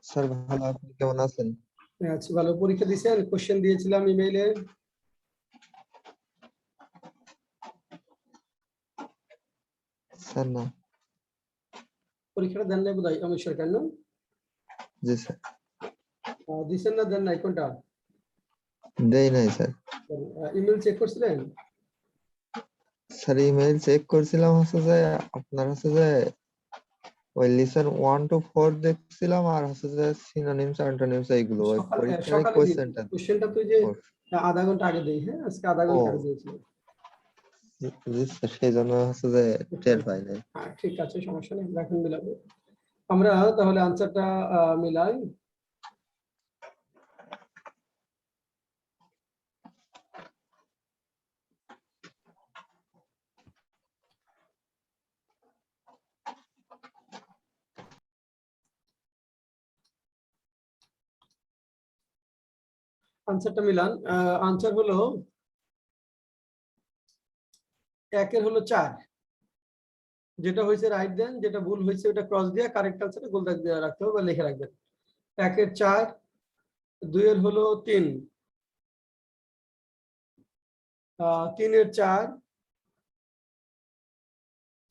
Sir ভালো, আপনি কেমন আছেন? আচ্ছা, ভালো। পরীক্ষা দিয়েছেন? কোশ্চেন দিয়েছিলাম ইমেইলে। স্যার না। পরীক্ষাটা দেন নাই বোধহয় অমিত সরকার, না? জি স্যার। দিয়েছেন না দেন নাই, কোনটা? দেই নাই স্যার। ইমেল চেক করছিলেন? স্যার ইমেইল চেক করছিলাম, হচ্ছে যে আপনার হচ্ছে যে ওই লিসন 1 to 4 দেখছিলাম, আর হচ্ছে যে সিনোনিমস অ্যান্টোনিমস এইগুলো ওই পরীক্ষার সকালে দিয়েছি। কোশ্চেনটা কোশ্চেনটা তো যে আধা ঘন্টা আগে দেই, হ্যাঁ, আজকে আধা ঘন্টা আগে দিয়েছি। জি স্যার, সেই জন্য হচ্ছে যে টের পাই নাই। হ্যাঁ, ঠিক আছে, সমস্যা নেই, এখন মিলাবো। আমরা তাহলে আনসারটা মিলাই। আনসারটা মিলান। আনসার হলো একের হলো 4, যেটা হয়েছে রাইট দেন, যেটা ভুল হয়েছে ওটা ক্রস দিয়ে, কারেক্ট আনসারে গোল দাগ দিয়ে রাখতে হবে বা লিখে রাখবেন। একের 4, 2 এর হলো 3, 3 এর 4,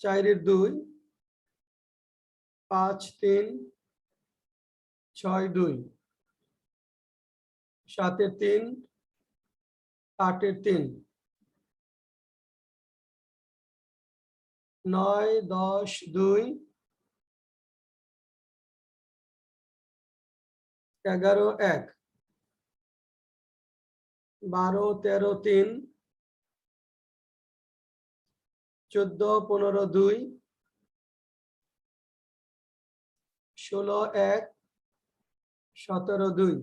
4 এর 2, 5 3, 6 2, 7 এর 3, 8 এর 3, 9 10 2, 11 1, 12 13 3, 14 15 2, 16 1, 17 2,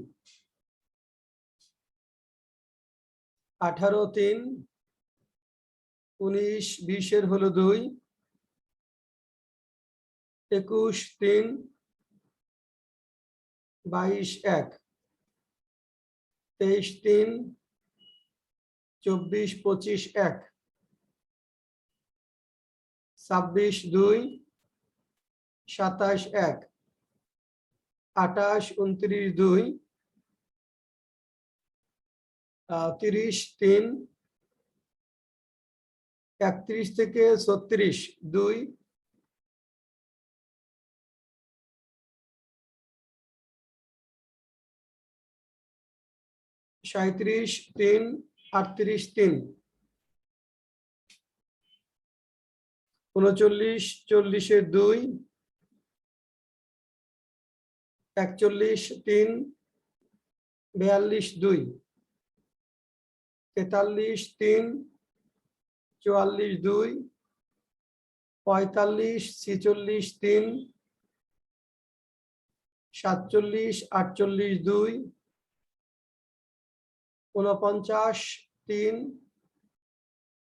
18 3, 19 20 এর হলো 2, 21 3, 22 1, 23 3, 24 25 1, 26 2, 27 1, 28 29 2, 30 3, 31 থেকে 36 2, 37 3, 38 3, 39 40 এর 2, 41 3, 42 2, 43 3, 44 2, 45 46 3, 47 48 2, 49 3,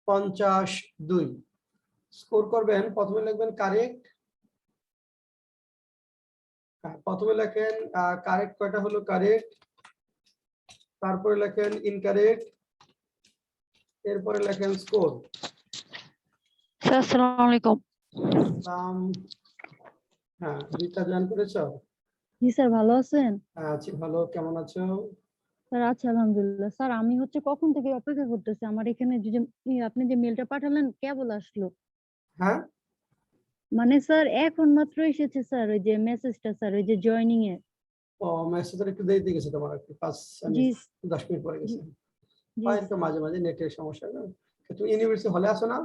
50 2। স্কোর করবেন, প্রথমে লিখবেন কারেক্ট। প্রথমে লেখেন কারেক্ট কয়টা হলো কারেক্ট, তারপরে লেখেন ইনকারেক্ট, এরপরে লেখেন স্কোর। আসসালামু আলাইকুম। হ্যাঁ, রিতা জয়েন করেছো? জি স্যার, ভালো আছেন? আছি ভালো, কেমন আছো? স্যার আছি আলহামদুলিল্লাহ। স্যার আমি কখন থেকে অপেক্ষা করতেছি, আমার এখানে আপনি যে মেলটা পাঠালেন কেবল আসলো। হ্যাঁ, মানে স্যার এখন মাত্র এসেছে স্যার, ওই যে মেসেজটা স্যার, ওই যে জয়েনিং এ। ও মেসেজটা একটু দেরিতে গেছে তোমার, একটু 10 মিনিট পরে গেছে। জি হয় একটু মাঝে মাঝে নেটের সমস্যা না। তুমি ইউনিভার্সিটি হলে আসো না?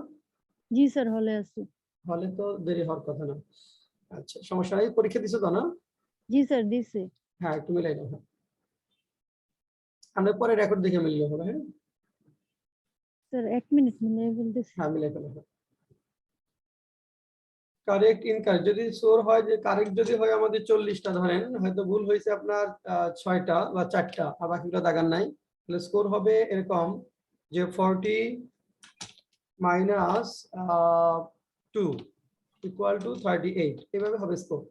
জি স্যার, হলে আছি। হলে তো দেরি হওয়ার কথা না। আচ্ছা, সমস্যা নাই। পরীক্ষা দিছো তো না? জি স্যার দিছি। হ্যাঁ, একটু মিলাই নাও। হ্যাঁ, আমরা পরে রেকর্ড দেখে মিলিয়ে হবে। হ্যাঁ স্যার 1 মিনিট মিলে বলতেছি। হ্যাঁ, মিলাই ফেলো। কারেক্ট ইনকারেক্ট যদি সোর হয়, যে কারেক্ট যদি হয় আমাদের 40টা, ধরেন হয়তো ভুল হয়েছে আপনার 6টা বা 4টা, আর বাকিগুলো দাগান নাই, তাহলে স্কোর হবে এরকম যে 40 মাইনাস 2 ইকুয়াল টু 38, এভাবে হবে স্কোর।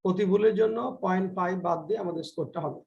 প্রতি ভুলের জন্য 0.5 বাদ দিয়ে আমাদের স্কোরটা হবে।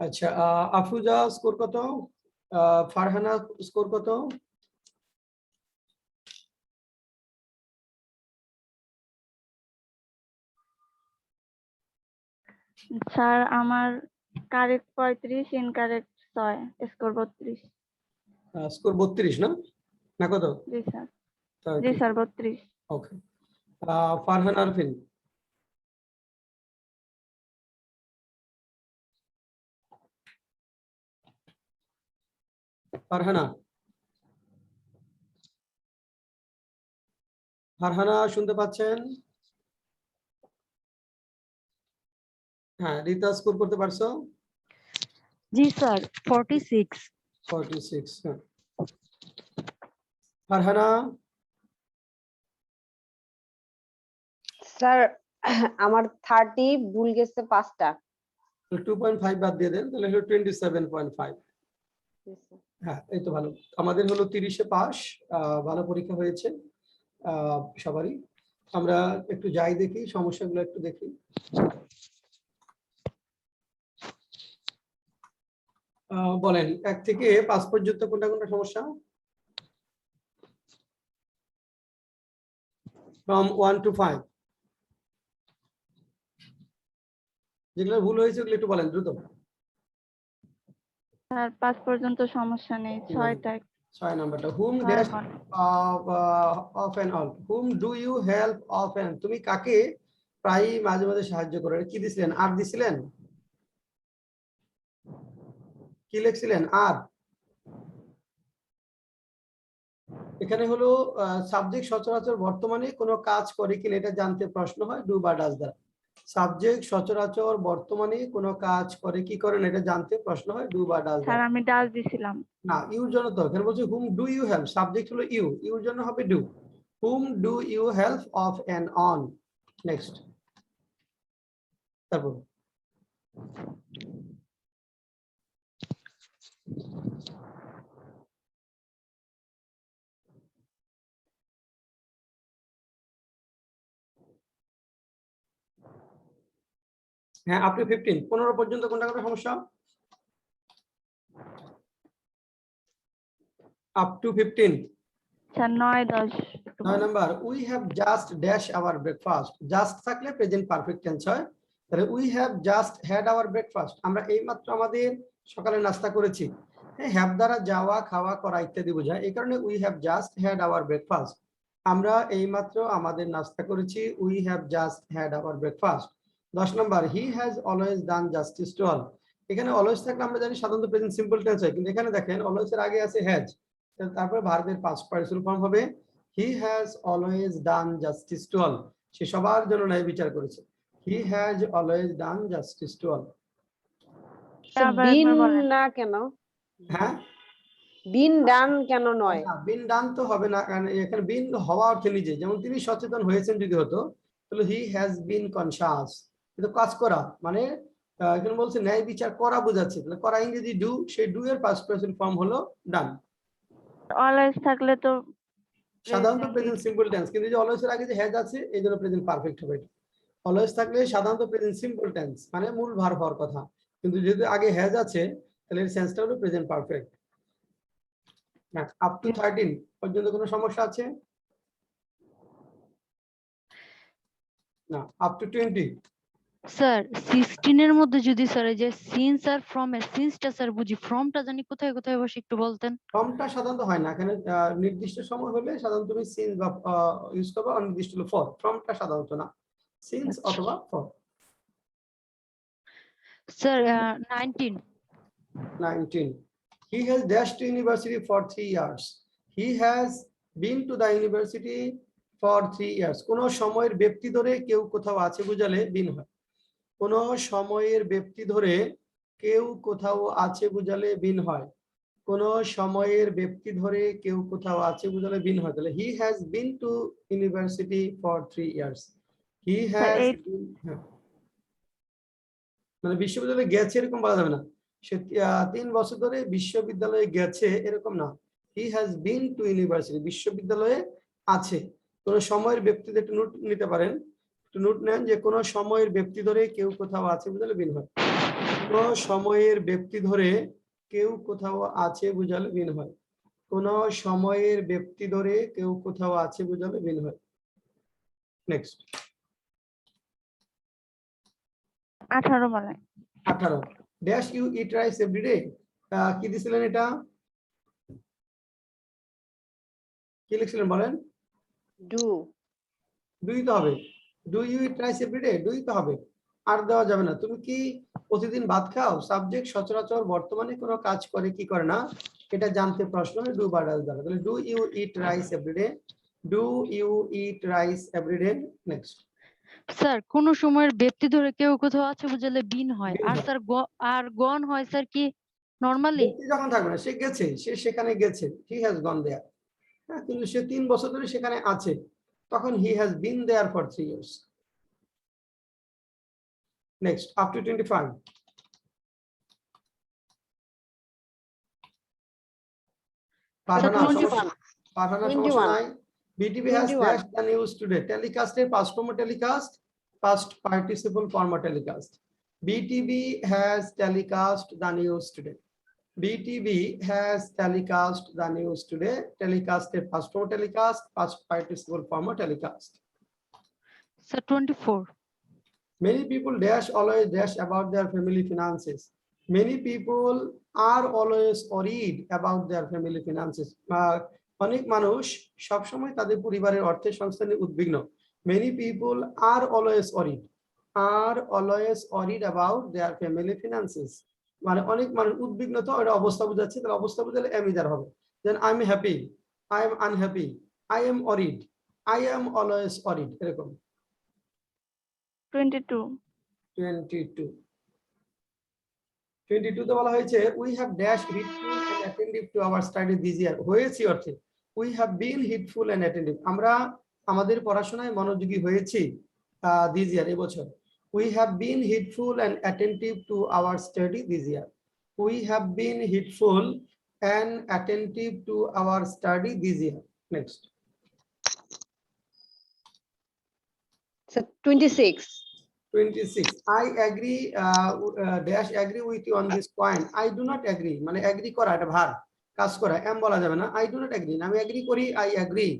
আচ্ছা, আফরোজা স্কোর কত? ফারহানা স্কোর কত? স্যার আমার কারেক্ট 35, ইনকারেক্ট 6, স্কোর 32। স্কোর 32 না? না কত? জি স্যার, জি স্যার 32। ওকে। ফারহান আরফিন। ফারহানা, ফারহানা শুনতে পাচ্ছেন? হ্যাঁ, রিতা স্কোর করতে পারছো? জি স্যার 46। 46। হ্যাঁ। ফারহানা, স্যার আমার 30 ভুল গেছে 5টা। 2.5 বাদ দিয়ে দেন, তাহলে হলো 27.5। হ্যাঁ, এই তো ভালো। আমাদের হলো 30-এ পাস। ভালো পরীক্ষা হয়েছে সবারই। আমরা একটু যাই দেখি, সমস্যাগুলো একটু দেখি। বলেন 1 থেকে 5 পর্যন্ত কোনটা কোনটা সমস্যা? From 1 to 5 যেগুলো ভুল হয়েছে ওগুলো একটু বলেন দ্রুত। স্যার 5 পর্যন্ত সমস্যা নেই, 6টা 6 নাম্বারটা whom ছয় dash ঘন্টা। of and all whom do you help of and তুমি কাকে প্রায় মাঝে মাঝে সাহায্য করো? কি দিছিলেন? আর দিছিলেন? কি লিখছিলেন? আর এখানে হলো সাবজেক্ট সচরাচর বর্তমানে কোনো কাজ করে কিনা এটা জানতে প্রশ্ন হয় ডু বা ডাজ দ্বারা। সাবজেক্ট সচরাচর বর্তমানে কোনো কাজ করে কি করে না এটা জানতে প্রশ্ন হয় ডু বা ডাজ স্যার দ্বারা। আমি ডাজ দিছিলাম। না, ইউর জন্য তো এখানে বলছে whom do you help, subject হলো ইউ, ইউর জন্য হবে do. Whom do you help off and on. Next, তারপর হ্যাঁ, আপনি 15 পর্যন্ত কোনটা কোনটা সমস্যা? Up to 15। স্যার 9, 10 একটু 9 বলেন। Number we have just dash our breakfast. Just থাকলে প্রেজেন্ট পারফেক্ট টেন্স হয়। তাহলে we have just had our breakfast, আমরা এইমাত্র আমাদের সকালে নাস্তা করেছি। হ্যাঁ, হ্যাভ দ্বারা যাওয়া, খাওয়া, করা ইত্যাদি বোঝায়, এই কারণে we have just had our breakfast, আমরা এইমাত্র আমাদের নাস্তা করেছি। We have just had our breakfast. 10 number he has always done justice to all. এখানে অলওয়েজ থাকলে আমরা জানি সাধারণত প্রেজেন্ট সিম্পল টেন্স হয়, কিন্তু এখানে দেখেন অলওয়েজ এর আগে আছে হ্যাজ, তারপরে ভার্বের পাস্ট পার্টিসিপল ফর্ম হবে he has always done justice to all, সে সবার জন্য ন্যায় বিচার করেছে। He has always done justice to all. আবার বিন একবার বলেন। না কেন? হ্যাঁ, বিন ডান কেন নয়? বিন ডান তো হবে না, কারণ এখানে বিন হওয়া অর্থে নিজে, যেমন তিনি সচেতন হয়েছেন যদি হতো তাহলে হি হ্যাজ বিন কনসাস, কিন্তু কাজ করা মানে এখানে বলছে ন্যায় বিচার করা বোঝাচ্ছে, তাহলে করা ইংরেজি ডু, সেই ডু এর পাস্ট পার্টিসিপল ফর্ম হলো ডান। অলওয়েজ থাকলে তো সাধারণত present প্রেজেন্ট সিম্পল টেন্স, কিন্তু যে অলওয়েজ এর আগে যে হ্যাজ আছে এই জন্য প্রেজেন্ট পারফেক্ট হবে। অলওয়েজ থাকলে সাধারণত প্রেজেন্ট সিম্পল টেন্স মানে মূল ভার্ব হওয়ার কথা, কিন্তু যেহেতু আগে হ্যাজ আছে তাহলে এর সেন্সটা হলো প্রেজেন্ট পারফেক্ট। হ্যাঁ, আপ টু 13 পর্যন্ত কোনো সমস্যা আছে? না, আপ টু 20। স্যার 16 এর মধ্যে যদি স্যার এই যে সিন্স আর ফ্রম এর সিন্সটা স্যার বুঝি, ফ্রমটা জানি কোথায় কোথায় বসে একটু বলতেন। ফর্মটা সাধারণত হয় না এখানে, নির্দিষ্ট সময় হলে সাধারণত তুমি সিন্স বা ইউজ করবে, অনির্দিষ্ট হলো ফর, ফর্মটা সাধারণত না, সিন্স অথবা for. Sir 19। 19 he has dashed to university for 3 years, he has been to the university for 3 years। কোন সময়ের ব্যক্তি ধরে কেউ কোথাও আছে বুঝালে বিন হয়, কোন সময়ের ব্যক্তি ধরে কেউ কোথাও আছে বুঝালে বিন হয়, কোন সময়ের ব্যক্তি ধরে কেউ কোথাও আছে বুঝালে বিন হয়। তাহলে হি has been to university for 3 years, he has মানে বিশ্ববিদ্যালয়ে গেছে এরকম বলা যাবে না, সে 3 বছর ধরে বিশ্ববিদ্যালয়ে গেছে এরকম না, হি হ্যাজ বিন টু ইউনিভার্সিটি, বিশ্ববিদ্যালয়ে আছে। কোন সময়ের ব্যক্তি একটু নোট নিতে পারেন, একটু নোট নেন যে কোন সময়ের ব্যক্তি ধরে কেউ কোথাও আছে বুঝলে বিন হয়। কোন সময়ের ব্যক্তি ধরে কেউ কোথাও আছে বুঝালে বিন হয়। কোন সময়ের ব্যক্তি ধরে কেউ কোথাও আছে বুঝালে বিন হয়। নেক্সট 18 বলে 18 dash you eat rice everyday. কি দিছিলেন এটা, কি লিখছিলেন বলেন? ডু ডুই তো হবে, do you eat rice everyday, ডুই তো হবে, আর দেওয়া যাবে না। তুমি কি প্রতিদিন ভাত খাও? সাবজেক্ট সচরাচর বর্তমানে কোনো কাজ করে কি করে না এটা জানতে প্রশ্ন হয় ডু বা ডাজ দ্বারা। তাহলে do you eat rice everyday, do you eat rice everyday. Next sir কোন সময়ের ব্যক্তি ধরে কেউ কোথাও আছে বুঝালে বিন হয়। বিন আর হয়। স্যার আর গন হয় স্যার কি নরমালি? ব্যক্তি যখন থাকবে না, সে গেছে, সে সেখানে গেছে, হি হ্যাজ গন দেয়ার। হ্যাঁ, কিন্তু সে 3 বছর ধরে সেখানে আছে, তখন he has been there for 3 years. Next up to 25 পাঠানা 21 পাঠানা 21 সমস্যা নাই। BTV has 21 dash the news today, টেলিকাস্টের past form telecast, past participle form telecast. BTV has telecast the news today, BTV has telecast the news today, টেলিকাস্টের past form telecast, past participle form telecast. Sir 24 Many people dash always dash about their family finances. Many people are always worried about their family finances. অনেক মানুষ সবসময় তাদের পরিবারের অর্থের সংস্থান নিয়ে উদ্বিগ্ন। Many people are always worried about their family finances. মানে অনেক মানুষ উদ্বিগ্ন, তো এটা অবস্থা বোঝাচ্ছে, তাহলে অবস্থা বোঝালে am either হবে। Then I am happy, I am unhappy, I am worried, I am always worried, এরকম। 22 22 তে বলা হয়েছে we have dash heedful and attentive to our study this year. হয়েছি অর্থে we have been heedful and attentive, আমরা আমাদের পড়াশোনায় মনোযোগী হয়েছি দিস ইয়ার, এবছর। We have been heedful and attentive to our study this year, we have been heedful and attentive to our study this year. Next 26 26 I agree dash agree with you on this point. I do not agree মানে agri করা, এটা ভার, কাজ করা, M বলা যাবে না। I do not agree, আমি এগ্রি করি, I agree।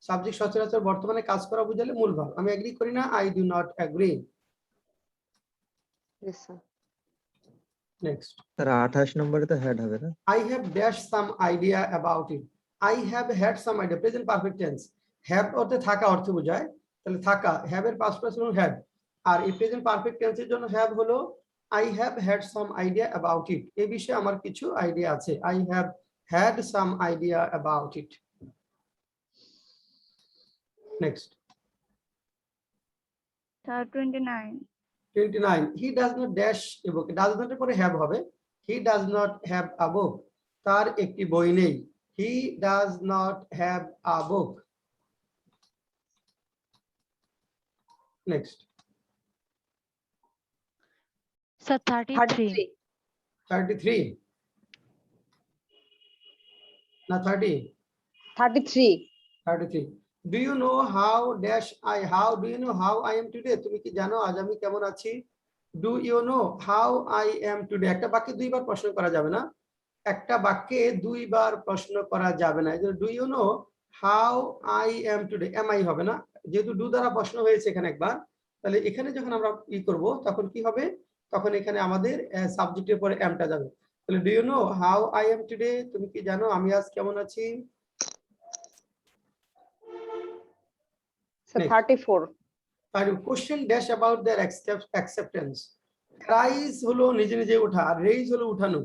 সাবজেক্ট সচরাচর বর্তমানে কাজ করা বুঝালে মূল ভাব। আমি এগ্রি করি না, I do not agree। yes sir next sir 28 নম্বরে তো হেড হবে না? I have dash some idea about it, I have had some idea, present perfect tense. have অর্থে থাকা অর্থ বোঝায়, তাহলে থাকা, have এর পাস্ট পার্সন হলো had, আর এই প্রেজেন্ট পারফেক্ট টেন্সের জন্য have হলো I have had some idea about it, এই বিষয়ে আমার কিছু আইডিয়া আছে, I have had some idea about it। Next sir 29 29 he does not dash a book, does not এর পরে have হবে, he does not have a book, তার একটি বই নেই, he does not have a book। Next sir 33 33 না 30 33 33 do you know how dash I how do you know how I am today, তুমি কি জানো আজ আমি কেমন আছি? do you know how I am today, একটা বাক্যে দুইবার প্রশ্ন করা যাবে না, একটা বাক্যে দুইবার প্রশ্ন করা যাবে না। এজন্য do you know how I am today, am I হবে না, যেহেতু do দ্বারা প্রশ্ন হয়েছে এখানে একবার, তাহলে এখানে যখন আমরা ই করব তখন কি হবে, তখন এখানে আমাদের সাবজেক্টের পরে am টা যাবে। তাহলে do you know how I am today, তুমি কি জানো আমি আজ কেমন আছি? sir Next. 34 আর question dash about their acceptance, rise হলো নিজে নিজে ওঠা, আর রেইজ হলো উঠানো।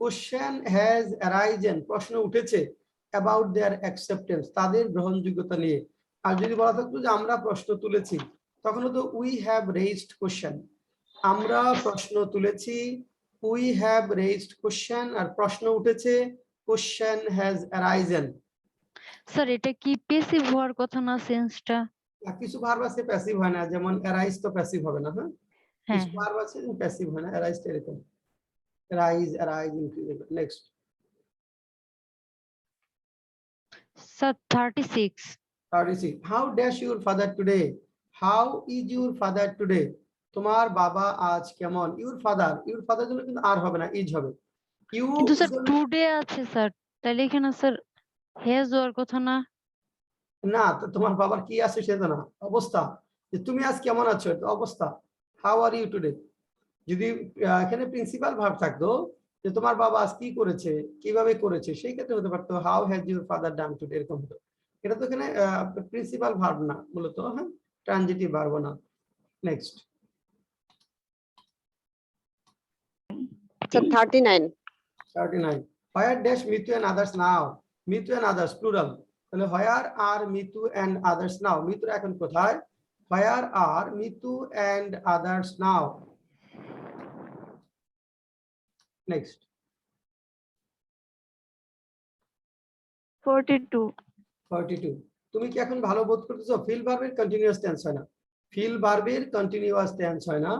কোশ্চেন হ্যাজ অ্যারাইজেন, প্রশ্ন উঠেছে, অ্যাবাউট देयर অ্যাকসেপ্টেন্স, তাদের গ্রহণযোগ্যতা নিয়ে। আর যদি বলা থাকতো যে আমরা প্রশ্ন তুলেছি, তখন তো উই হ্যাভ রেইজড কোশ্চেন, আমরা প্রশ্ন তুলেছি, উই হ্যাভ রেইজড কোশ্চেন, আর প্রশ্ন উঠেছে, কোশ্চেন হ্যাজ অ্যারাইজেন। স্যার এটা কি প্যাসিভ হওয়ার কথা না সেন্সটা? কিছু ভার্ব আছে প্যাসিভ হয় না, যেমন অ্যারাইজ তো প্যাসিভ হবে না। হ্যাঁ, হ্যাঁ কিছু ভার্ব আছে প্যাসিভ হয় না, অ্যারাইজ এরকম, rise arise increase. Next sir 36 36 how dash your father today, how is your father today, তোমার বাবা আজ কেমন, ইউর ফাদার জন্য কিন্তু আর হবে না, ইজ হবে। ইউ কিন্তু স্যার টুডে আছে স্যার, তাহলে এখানে স্যার হ্যাজ হওয়ার কথা না? না, তো তোমার বাবার কি আছে সেটা না, অবস্থা, যে তুমি আজ কেমন আছো এটা অবস্থা, হাউ আর ইউ টুডে। যদি এখানে প্রিন্সিপাল ভার্ব থাকতো যে তোমার বাবা আজ কি করেছে, কিভাবে করেছে, সেই ক্ষেত্রে হতে পারতো how has your father done today, এরকম হতো। এটা তো এখানে প্রিন্সিপাল ভার্ব না মূলত, হ্যাঁ, ট্রানজিটিভ ভার্ব না। Next. So 39. 39. Where dash Mitu and others now? Mitu and others plural. তাহলে where are Mitu and others now? Mitu এখন কোথায়? Where are Mitu and others now? Next. 42. 42. তুমি কি এখন ভালো বোধ করতেছো? ফিল ভার্বের কন্টিনিউয়াস টেন্স হয় না, ফিল ভার্বের কন্টিনিউয়াস টেন্স হয় না।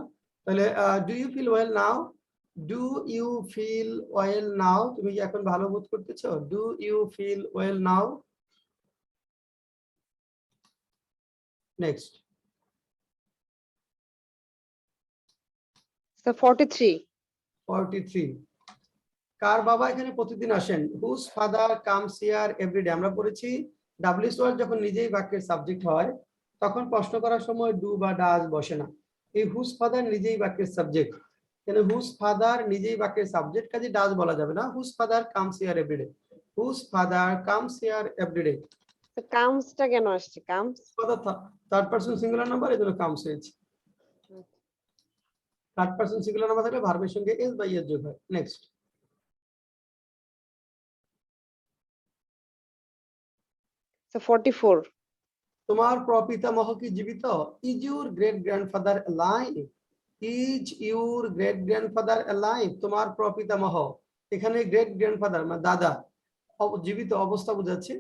তাহলে do you feel well now, do you feel well now, তুমি কি এখন ভালো বোধ করতেছো? Do you feel well now? Next. So 43. 43. কার বাবা এখানে প্রতিদিন আসেন? Whose father comes here everyday. আমরা পড়েছি ডাব্লিউএস ওয়ার্ড যখন নিজেই বাক্যের সাবজেক্ট হয় তখন প্রশ্ন করার সময় ডু বা ডাজ বসে না। এই হুজ ফাদার নিজেই বাক্যের সাবজেক্ট, কেন হুজ ফাদার নিজেই বাক্যের সাবজেক্ট, কাজে ডাজ বলা যাবে না। Whose father comes here everyday, whose father comes here everyday. So comes টা কেন আসছে? Comes. Father third person singular number, এজন্য কামস হয়েছে। থার্ড পারসন সিঙ্গুলার নাম্বার থাকলে ভার্বের সঙ্গে এস বা ইএস যোগ হয়। নেক্সট। So 44. তোমার প্রপিতামহ কি জীবিত? Is your great grandfather alive? Is your great grandfather alive? তোমার প্রপিতামহ, এখানে গ্রেট গ্র্যান্ডফাদার মানে দাদা, জীবিত অবস্থা বোঝাচ্ছে,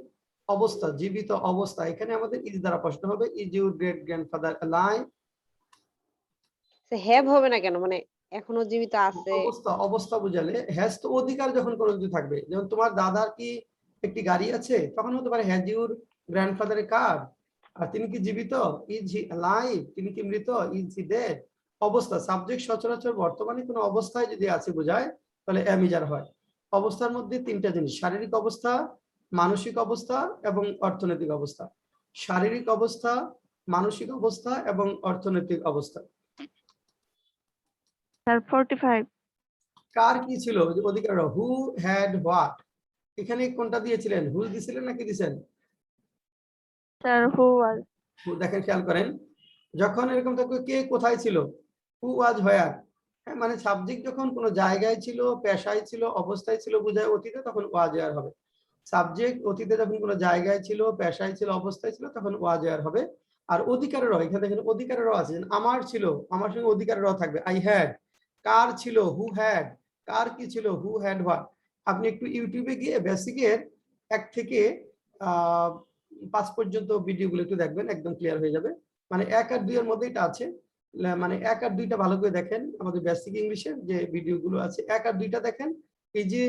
অবস্থা, জীবিত অবস্থা, এখানে আমাদের ইজ দ্বারা প্রশ্ন হবে is your great grandfather alive? So have হবে না কেন, মানে এখনো জীবিত আছে? অবস্থা, অবস্থা বুঝালে হ্যাজ তো অধিকার যখন কোনো কিছু থাকবে, যেমন তোমার দাদার কি একটি গাড়ি আছে, তখন হতে পারে হ্যাজ ইউর গ্র্যান্ডফাদার এ কার, আর তিনি কি জীবিত, ইজ হি অ্যালাইভ, তিনি কি মৃত, ইজ হি ডেড। অবস্থা, সাবজেক্ট সচরাচর বর্তমানে কোনো অবস্থায় যদি আছে বোঝায় তাহলে অ্যামিজার হয়। অবস্থার মধ্যে তিনটা জিনিস, শারীরিক অবস্থা, মানসিক অবস্থা এবং অর্থনৈতিক অবস্থা। শারীরিক অবস্থা, মানসিক অবস্থা এবং অর্থনৈতিক অবস্থা। Sir 45. কার কি ছিল অধিকার, হু হ্যাড হোয়াট, এখানে কোনটা দিয়েছিলেন, হুজ দিছিলেন নাকি দিছেন? Sir who was. দেখেন, খেয়াল করেন, যখন এরকম থাকবে কে কোথায় ছিল, হু ওয়াজ হোয়ার, মানে সাবজেক্ট যখন কোনো জায়গায় ছিল, পেশায় ছিল, অবস্থায় ছিল বোঝায় অতীতে, তখন ওয়াজ হোয়ার হবে। সাবজেক্ট অতীতে যখন কোনো জায়গায় ছিল, পেশায় ছিল, অবস্থায় ছিল, তখন ওয়াজ হোয়ার হবে। আর অধিকারের এখানে দেখেন অধিকারের আছে, আমার ছিল, আমার সঙ্গে অধিকারের থাকবে আই হ্যাড। কার ছিল, হু হ্যাড। কার কি ছিল, হু হ্যাড হোয়াট। আপনি একটু ইউটিউবে গিয়ে বেসিকের 1 থেকে 5 পর্যন্ত ভিডিওগুলো একটু দেখবেন, একদম ক্লিয়ার হয়ে যাবে। মানে 1 আর 2 এর মধ্যে এটা আছে, মানে 1 আর 2টা ভালো করে দেখেন, আমাদের বেসিক ইংলিশের যে ভিডিওগুলো আছে 1 আর 2টা দেখেন, এই যে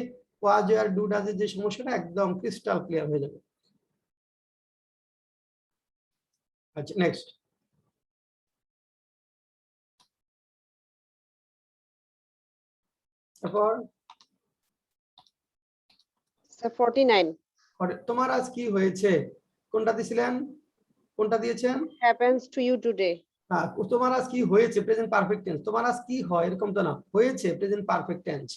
ওয়াজ আর ডু ডাজের যে সমস্যাটা একদম ক্রিস্টাল ক্লিয়ার হয়ে যাবে। আচ্ছা, নেক্সট। তারপর So 49. তোমার আজ কি হয়েছে, কোনটা দিছিলেন, কোনটা দিয়েছেন? Happens to you today. হ্যাঁ, তোমার আজ কি হয়েছে, প্রেজেন্ট পারফেক্ট টেন্স। তোমার আজ কি হয় এরকম তো না, হয়েছে present perfect tense.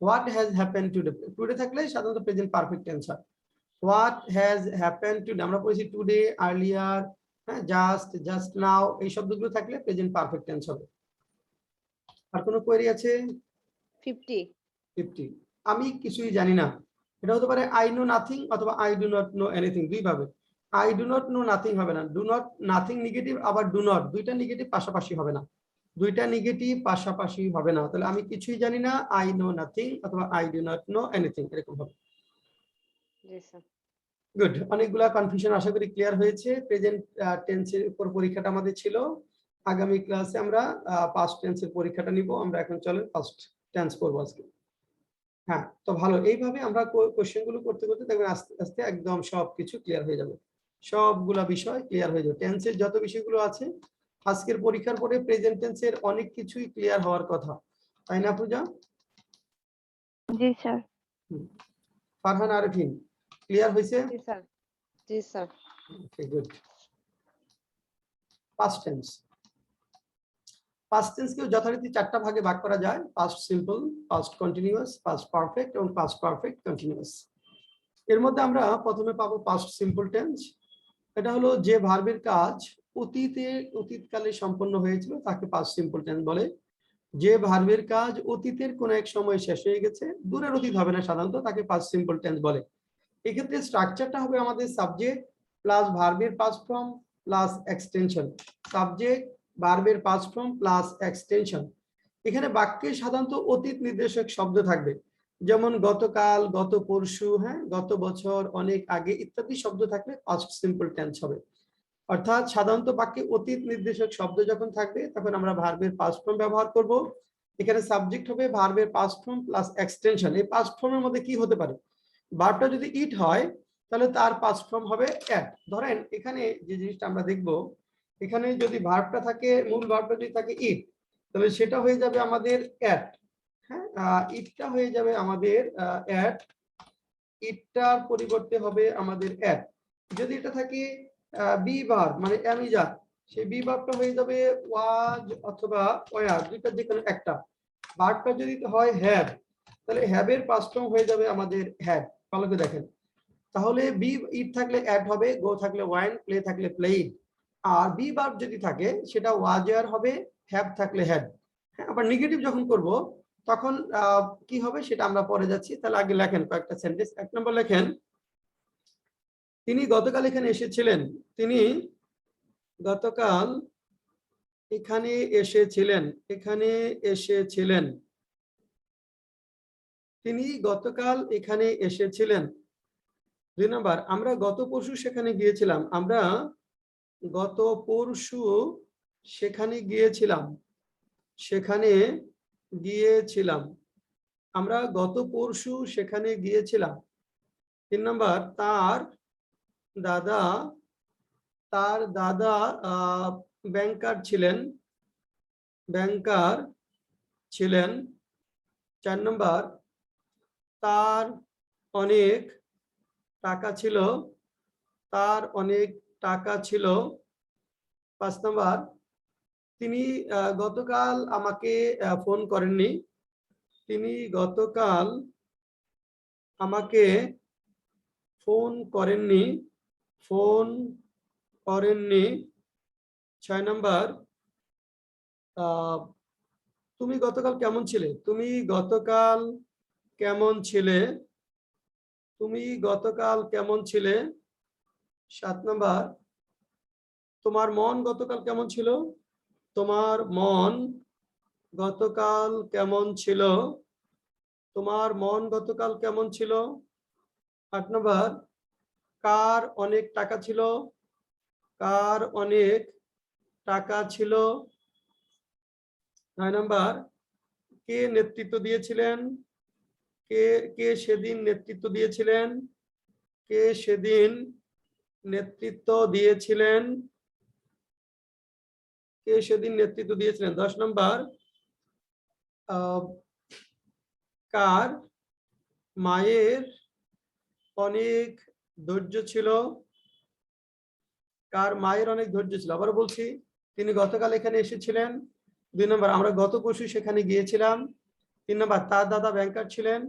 What has happened today, today থাকলে সাধারণত প্রেজেন্ট পারফেক্ট টেন্স হয়। হোয়াট হ্যাজ হ্যাপেন্ড টুডে, আমরা বলেছি টুডে, আর্লিয়ার, হ্যাঁ, জাস্ট, জাস্ট নাও, এই শব্দগুলো থাকলে প্রেজেন্ট পারফেক্ট টেন্স হবে। আর কোনো কোয়েরি আছে? 50. 50। আমি কিছুই জানি না, এটা হতে পারে আই নো নাথিং অথবা I do not know anything, দুই ভাবে। I do not know nothing হবে না, ডু নট, নাথিং নেগেটিভ, আবার ডু নট, দুইটা নেগেটিভ পাশাপাশি হবে না, দুইটা নেগেটিভ পাশাপাশি হবে না। তাহলে আমি কিছুই জানি না, আই নো নাথিং অথবা I do not know anything, এরকম হবে। Yes sir. গুড, অনেকগুলা কনফিউশন আশা করি ক্লিয়ার হয়েছে। প্রেজেন্ট টেন্সের উপর পরীক্ষাটা আমাদের ছিল, আগামী ক্লাসে আমরা পাস্ট টেন্সের পরীক্ষাটা নিব। আমরা এখন চলেন পাস্ট টেন্স করব আজকে। হ্যাঁ, তো ভালো, এইভাবে আমরা কোশ্চেন গুলো করতে করতে দেখবেন আস্তে আস্তে একদম সবকিছু ক্লিয়ার হয়ে যাবে, সবগুলা বিষয় ক্লিয়ার হয়ে যাবে। টেন্সের যত বিষয়গুলো আছে আজকের পরীক্ষার পরে প্রেজেন্ট টেন্সের অনেক কিছুই ক্লিয়ার হওয়ার কথা, তাই না পূজা? জি স্যার। ফারহান আরফিন ক্লিয়ার হয়েছে? জি স্যার। জি sir. Okay, good. Past tense, past tense কেও যথারীতি চারটা ভাগে ভাগ করা যায়: past simple, past continuous, past perfect এবং পাস্ট পারফেক্ট কন্টিনিউয়াস। এর মধ্যে আমরা প্রথমে পাবো পাস্ট সিম্পল টেন্স। এটা হলো যে ভার্বের কাজ অতীতকালে সম্পন্ন হয়েছিল তাকে পাস্ট সিম্পল টেন্স বলে। যে ভার্বের কাজ অতীতের কোন এক সময় শেষ হয়ে গেছে, দূরের অতীত হবে না সাধারণত, তাকে পাস্ট সিম্পল টেন্স বলে। এক্ষেত্রে স্ট্রাকচারটা হবে আমাদের সাবজেক্ট প্লাস ভার্বের past form plus extension, subject ভার্বের পাস্ট ফর্ম প্লাস এক্সটেনশন। এখানে বাক্যে সাধারণত অতীত নির্দেশক শব্দ থাকবে, যেমন গতকাল, গত পরশু, হ্যাঁ, গত বছর, অনেক আগে ইত্যাদি শব্দ থাকলে পাস্ট সিম্পল টেন্স হবে। অর্থাৎ সাধারণত বাক্যে অতীত নির্দেশক শব্দ যখন থাকবে তখন আমরা ভার্বের পাস্ট ফর্ম ব্যবহার করব। এখানে সাবজেক্ট হবে ভার্বের পাস্ট ফর্ম প্লাস এক্সটেনশন। এই পাস্ট ফর্মের মধ্যে কি হতে পারে? ভার্বটা যদি ইট হয় তাহলে তার পাস্ট ফর্ম হবে অ্যাট। ধরেন এখানে যে জিনিসটা আমরা দেখব, এখানে যদি ভার্বটা থাকে, মূল ভার্বটা যদি থাকে ইট, তাহলে সেটা হয়ে যাবে আমাদের অ্যাট। হ্যাঁ, ইটটা হয়ে যাবে আমাদের অ্যাট, ইটটার পরিবর্তে হবে আমাদের অ্যাট। যদি এটা থাকে বি ভার্ব মানে অ্যামিজা, সেই বি ভার্বটা হয়ে যাবে ওয়াজ অথবা ওয়ার, দুইটার যে কোনো একটা। ভার্বটা যদি হয় হ্যাভ, তাহলে হ্যাভের পাস্ট ফর্ম হয়ে যাবে আমাদের হ্যাড। ভালো করে দেখেন, তাহলে বি ইট থাকলে অ্যাড হবে, গো থাকলে ওয়াইন, প্লে থাকলে প্লেইড। আর বি ভার্ব যদি থাকে সেটা ওয়াজার হবে, হ্যাভ থাকলে হ্যাড। হ্যাঁ, আবার নেগেটিভ যখন করব তখন কি হবে সেটা আমরা পরে যাচ্ছি। তাহলে আগে লেখেন কয়েকটা সেন্টেন্স। এক নম্বর লেখেন, তিনি গতকাল এখানে এসেছিলেন। তিনি গতকাল এখানে এসেছিলেন, এখানে এসেছিলেন। তিনি গতকাল এখানে এসেছিলেন। দুই নাম্বার, আমরা গত পরশু সেখানে গিয়েছিলাম। আমরা গত পরশু সেখানে গিয়েছিলাম, সেখানে গিয়েছিলাম। আমরা গত পরশু সেখানে গিয়েছিলাম। তিন নাম্বার, তার দাদা ব্যাংকার ছিলেন, ব্যাংকার ছিলেন। চার নম্বর, তার অনেক টাকা ছিল, তার অনেক টাকা ছিল। পাঁচ নম্বর, তিনি গতকাল আমাকে ফোন করেননি, তিনি গতকাল আমাকে ফোন করেননি, ফোন করেননি। ছয় নম্বর, তুমি গতকাল কেমন ছিলে, তুমি গতকাল কেমন ছিলে, তুমি গতকাল কেমন ছিলে। সাত নম্বর, তোমার মন গতকাল কেমন ছিল, তোমার মন গতকাল কেমন ছিল, তোমার মন গতকাল কেমন ছিল। আট নম্বর, কার অনেক টাকা ছিল, কার অনেক টাকা ছিল। নয় নম্বর, কে নেতৃত্ব দিয়েছিলেন, কে কে সেদিন নেতৃত্ব দিয়েছিলেন, কে সেদিন নেতৃত্ব দিয়েছিলেন, কে সেদিন নেতৃত্ব দিয়েছিলেন। 10 নম্বর, কার মায়ের অনেক ধৈর্য ছিল, কার মায়ের অনেক ধৈর্য ছিল। আবার বলছি, তিনি গতকাল এখানে এসেছিলেন। 2 নম্বর, আমরা গত পরশু সেখানে গিয়েছিলাম। 3 নম্বর, তার দাদা ব্যাংকার ছিলেন।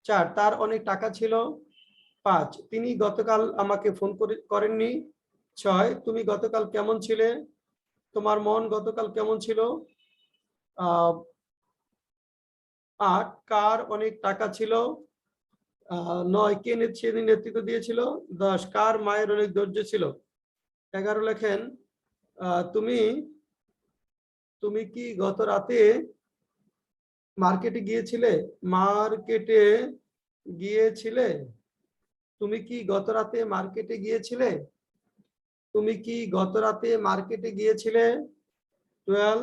4, তার অনেক টাকা ছিল। 5, তিনি গতকাল আমাকে ফোন করেননি। 6, তুমি গতকাল কেমন ছিলে, তোমার মন গতকাল কেমন ছিল। 8, কার অনেক টাকা ছিল। 9, কে সেদিন নেতৃত্ব দিয়েছিল। 10, কার মায়ের অনেক ধৈর্য ছিল। 11 লেখেন, তুমি কি গত রাতে মার্কেটে গিয়েছিলে, মার্কেটে গিয়েছিলে, তুমি কি গত রাতে মার্কেটে গিয়েছিলে, তুমি কি গত রাতে মার্কেটে গিয়েছিলে। 12,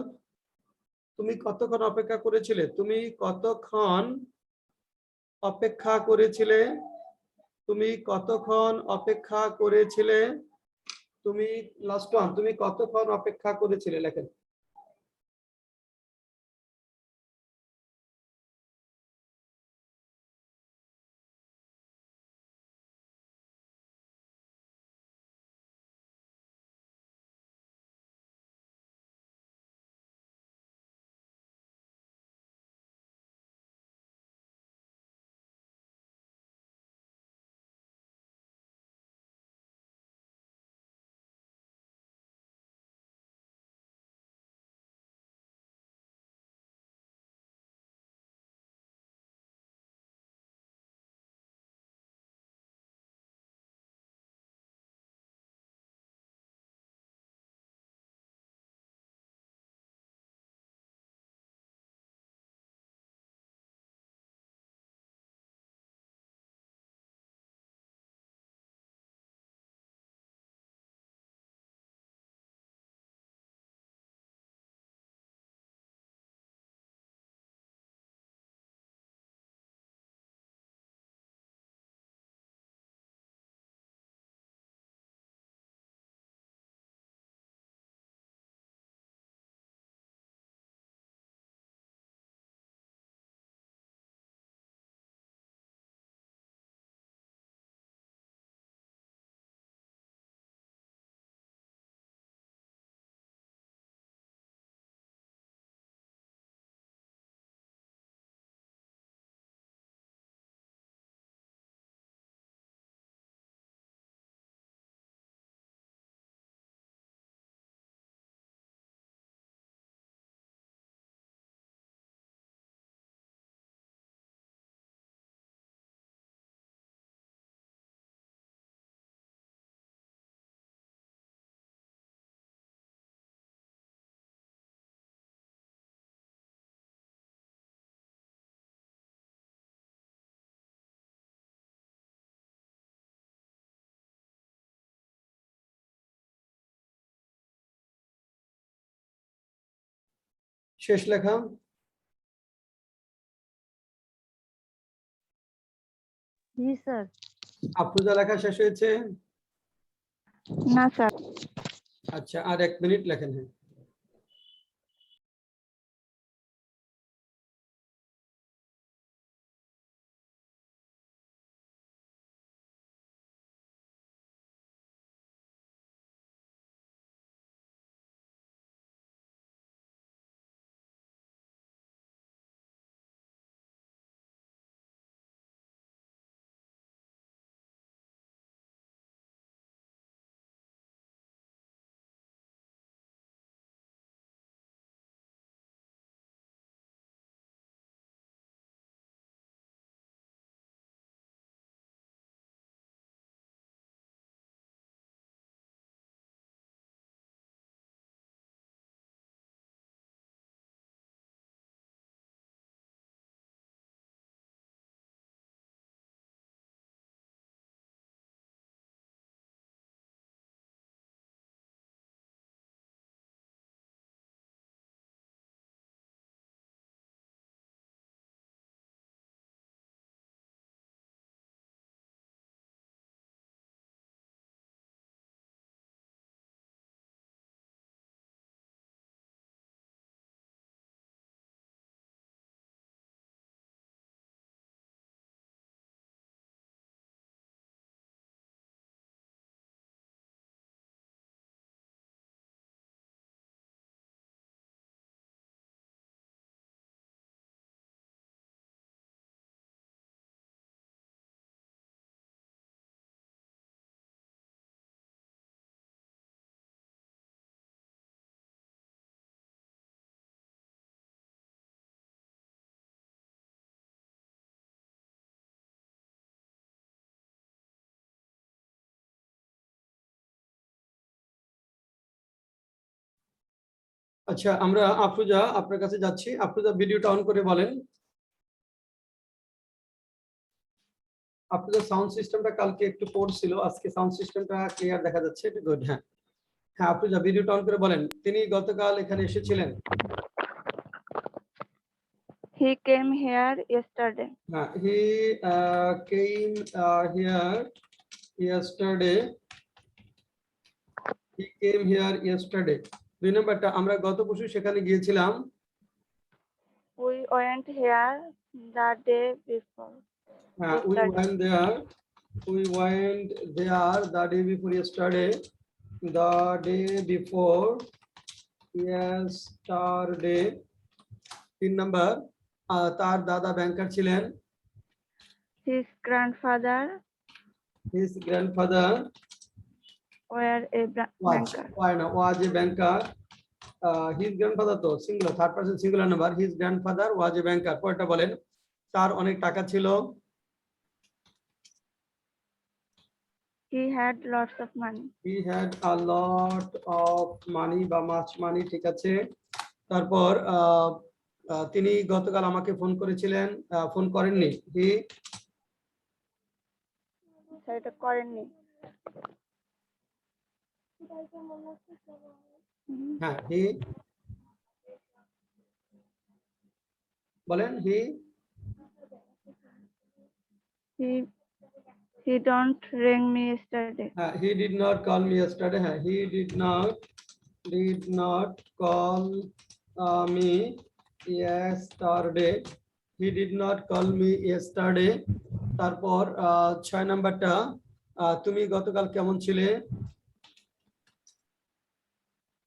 তুমি কতক্ষণ অপেক্ষা করেছিলে, তুমি কতক্ষণ অপেক্ষা করেছিলে, তুমি কতক্ষণ অপেক্ষা করেছিলে। তুমি লাস্ট ওয়ান, তুমি কতক্ষণ অপেক্ষা করেছিলে লেখেন। শেষ লেখা? জি স্যার। আফরোজা লেখা শেষ হয়েছে? না স্যার। আচ্ছা, আর 1 মিনিট লেখেন। হ্যাঁ, আচ্ছা, আমরা আফরোজা আপনার কাছে যাচ্ছি। আফরোজা ভিডিওটা অন করে বলেন। আপনাদের সাউন্ড সিস্টেমটা কালকে একটু পোর ছিল, আজকে সাউন্ড সিস্টেমটা ক্লিয়ার দেখা যাচ্ছে, এটা গুড। হ্যাঁ হ্যাঁ, আফরোজা ভিডিওটা অন করে বলেন। তিনি গতকাল এখানে এসেছিলেন। He came here yesterday. হ্যাঁ, he came here yesterday He came here yesterday. 2 নম্বরটা আমরা গত পরশু সেখানে গিয়েছিলাম। We went here the day before. হ্যাঁ, we Yesterday. went there. We went there the day before yesterday. The day before yesterday. 3 নম্বর তার দাদা ব্যাংকার ছিলেন। His grandfather His grandfather were a banker. was a banker. His grandfather তো singular, third person singular number. His grandfather was a banker. পরেরটা বলেন, তার অনেক টাকা ছিল। He had lots of money. He had a lot of money বা much money, ঠিক আছে। তারপর তিনি গতকাল আমাকে ফোন করেছিলেন, ফোন করেননি। He সেটা করেননি। হ্যাঁ, he বলেন he He don't ring me yesterday. he did not call me yesterday. He did not call me yesterday. He did not call me yesterday. তারপর 6 নাম্বারটা তুমি গতকাল কেমন ছিলে?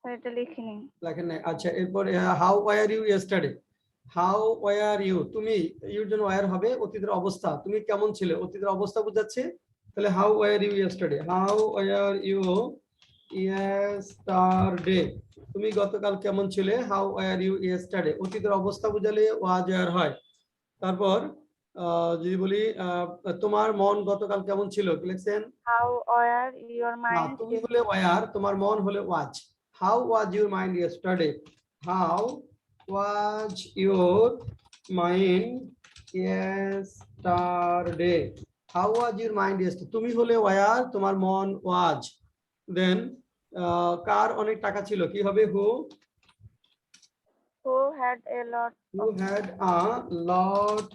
সেটা লিখিনি। লেখেন নাই। আচ্ছা, এরপর how were you yesterday? How were you? তুমি ইউর জন্য were হবে অতীতের অবস্থা। তুমি কেমন ছিলে অতীতের অবস্থা বোঝাচ্ছে। তাহলে how were you yesterday? How were you yesterday? তুমি গতকাল কেমন ছিলে? How were you yesterday? অতীতের অবস্থা বোঝালে was were হয়। তারপর যদি বলি তোমার মন গতকাল কেমন ছিল, কি লিখছেন? How were your না, mind? তুমি হলে were, তোমার মন হলে was. How was your mind yesterday? How was your mind yesterday? How was your mind yesterday? তুমি হলে were, তোমার মন was. Then কার অনেক টাকা ছিল, কি হবে? Who had a lot Who had a lot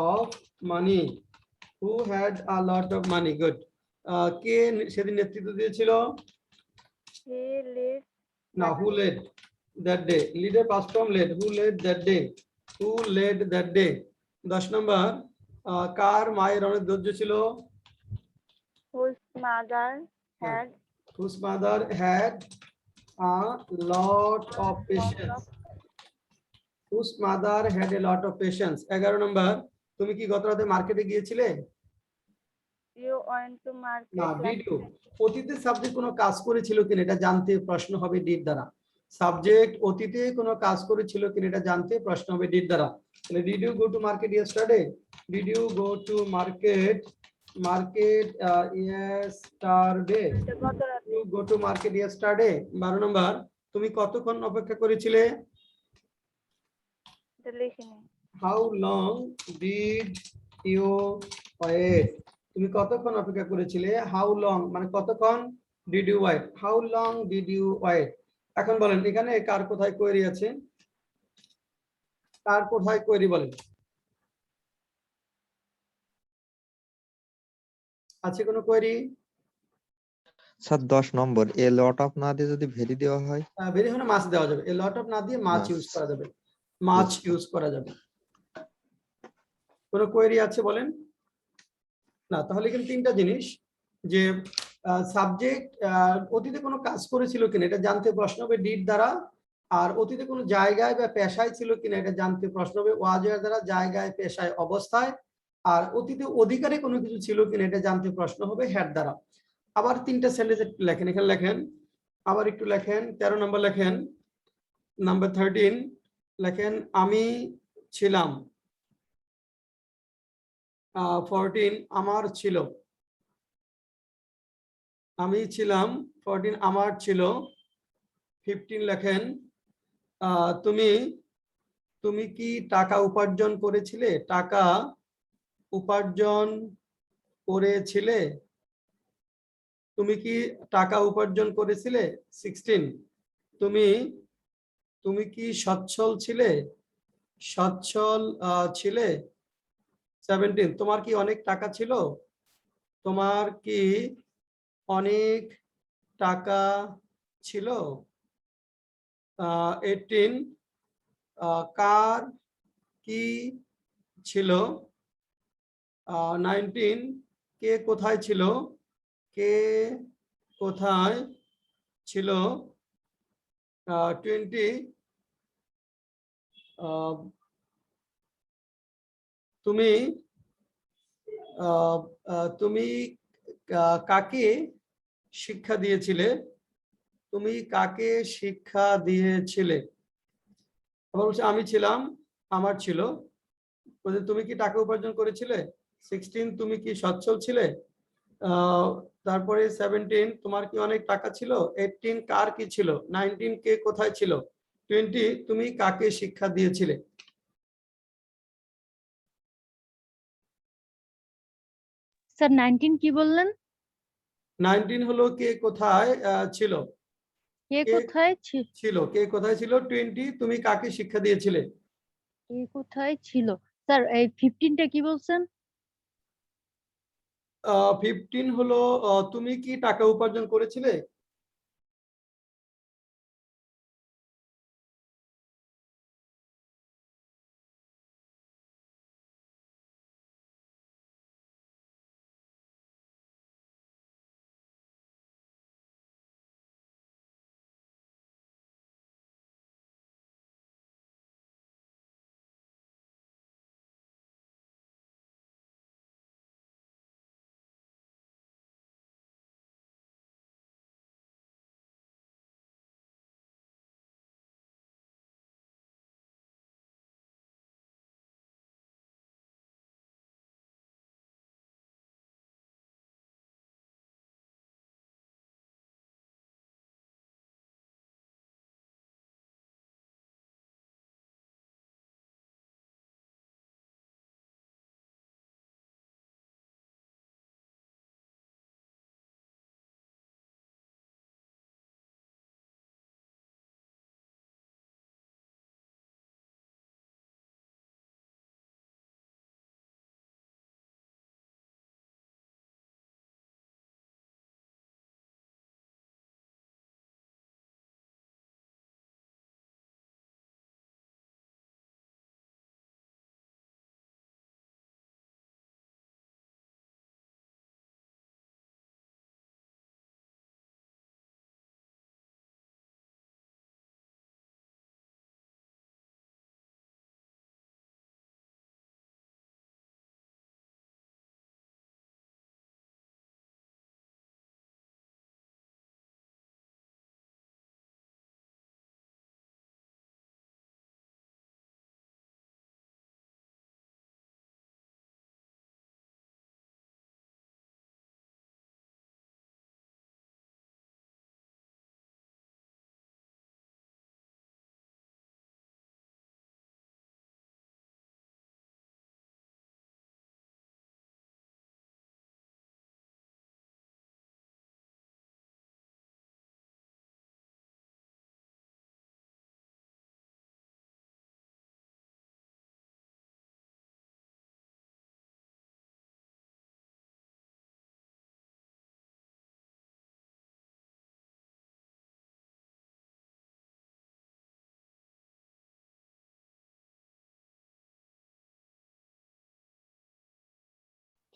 of money? Who had a lot of money? Good. কে সেদিন নেতৃত্ব দিয়েছিল? he led Now, who led that day? Leader past form led. Who led that day? Who led that day? 10 নম্বর কার মায়ের অনেক ধৈর্য ছিল? whose mother had Whose mother had a lot of patience. Whose mother had a lot of patience. 11 নম্বর তুমি কি গত রাতে মার্কেটে গিয়েছিলে? you went to market. না, did you? অতীতে সাবজেক্ট কোনো কাজ করেছিল কিনা এটা জানতে প্রশ্ন হবে ডিড দ্বারা। সাবজেক্ট অতীতে কোনো কাজ করেছিল কিনা এটা জানতে প্রশ্ন হবে ডিড দ্বারা। তাহলে did you go to market yesterday? Did you go to market yesterday? You go to market yesterday. 12 নম্বর তুমি কতক্ষণ অপেক্ষা করেছিলে? এটা লিখিনি। How long did you wait? তুমি কতক্ষণ অপেক্ষা করেছিলে? How long মানে কতক্ষণ? Did you wait? How long did you wait? এখন বলেন এখানে কার কোথায় কোয়েরি আছে? কার কোথায় কোয়েরি বলেন? আছে কোনো query? Sir 10 number A lot of না দিয়ে যদি ভেরি দেওয়া হয়, ভেরি হলে মাছ দেওয়া যাবে। এ লট অফ না দিয়ে মাছ মাছ। ইউজ করা যাবে। মাছ ইউজ করা যাবে। কোনো কোয়েরি আছে বলেন? না, তাহলে এখানে তিনটা জিনিস যে সাবজেক্ট অতীতে কোনো কাজ করেছিল কিনা এটা জানতে প্রশ্ন হবে ডিড দ্বারা, আর অতীতে কোনো জায়গায় বা পেশায় ছিল কিনা এটা জানতে প্রশ্ন হবে ওয়াজ এর দ্বারা, জায়গায় পেশায় অবস্থায়, আর অতীতে অধিকারে কোনো কিছু ছিল কিনা এটা জানতে প্রশ্ন হবে হ্যাড দ্বারা। আবার তিনটা সেন্টেন্স লেখেন, এখানে লেখেন, আবার একটু লেখেন, 13 নম্বর লেখেন, নাম্বার 13 লেখেন আমি ছিলাম, 14 আমার ছিল, আমি ছিলাম, 14 আমার ছিল, 15 লেখেন তুমি তুমি কি টাকা উপার্জন করেছিলে? টাকা উপার্জন করেছিলে? তুমি কি টাকা উপার্জন করেছিলে? 16 তুমি তুমি কি সচ্ছল ছিলে? সচ্ছল ছিলে? 17 তোমার কি অনেক টাকা ছিল? তোমার কি অনেক টাকা ছিল 18 কার কি ছিল 19 কে কোথায় ছিল কে কোথায় ছিল 20 তুমি তুমি কাকে শিক্ষা দিয়েছিলে তুমি কাকে শিক্ষা দিয়েছিলে আবার বলছে আমি ছিলাম আমার ছিল বলছে তুমি কি টাকা উপার্জন করেছিলে 16 তুমি কি সচ্ছল ছিলে তারপরে 17 তোমার কি অনেক টাকা ছিল 18 কার কি ছিল 19 কে কোথায় ছিল 20 তুমি কাকে শিক্ষা দিয়েছিলে স্যার 19 কি বললেন 19 হলো কে কোথায় ছিল কে কে কোথায় ছিল কে কোথায় ছিল 20 তুমি কাকে শিক্ষা দিয়েছিলে কে কোথায় ছিল স্যার এই 15টা কি বলছেন 15 হলো তুমি কি টাকা উপার্জন করেছিলে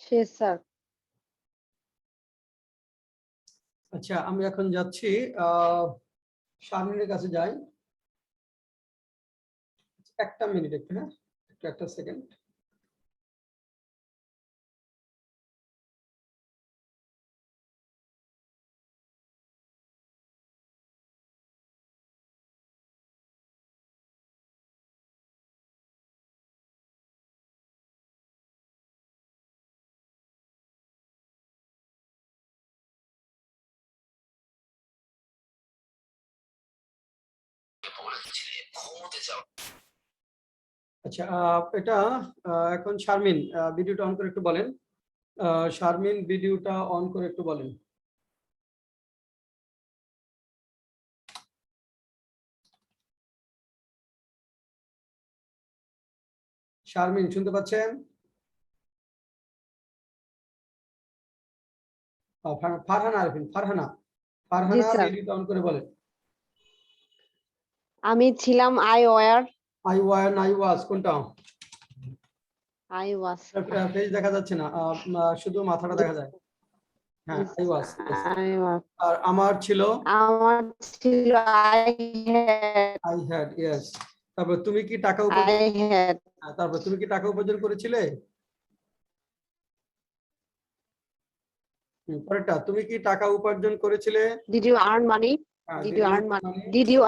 শেষ স্যার আচ্ছা আমি এখন যাচ্ছি শারমিনের কাছে যাই একটা মিনিট একটু হ্যাঁ একটা সেকেন্ড আচ্ছা এটা এখন শারমিন ভিডিওটা অন করে একটু বলেন শারমিন ভিডিওটা অন করে একটু বলেন শারমিন শুনতে পাচ্ছেন ফারহানা আরফিন ফারহানা জি ফারহানা স্যার ভিডিওটা অন করে বলেন আমি ছিলাম, আই ওয়ার, আই ওয়ার না আই ওয়াজ কোনটা? আই ওয়াজ, ফেস দেখা যাচ্ছে না, শুধু মাথাটা দেখা যায়। হ্যাঁ আই ওয়াজ। আই ওয়াজ, আর আমার ছিল আমার ছিল, I had, I had, yes. তারপর তুমি কি টাকা উপার্জন, আই হ্যাড, তারপর তুমি কি টাকা উপার্জন করেছিলে? পরেরটা, তুমি কি টাকা উপার্জন করেছিলে? Did you earn money, did you earn money, did you,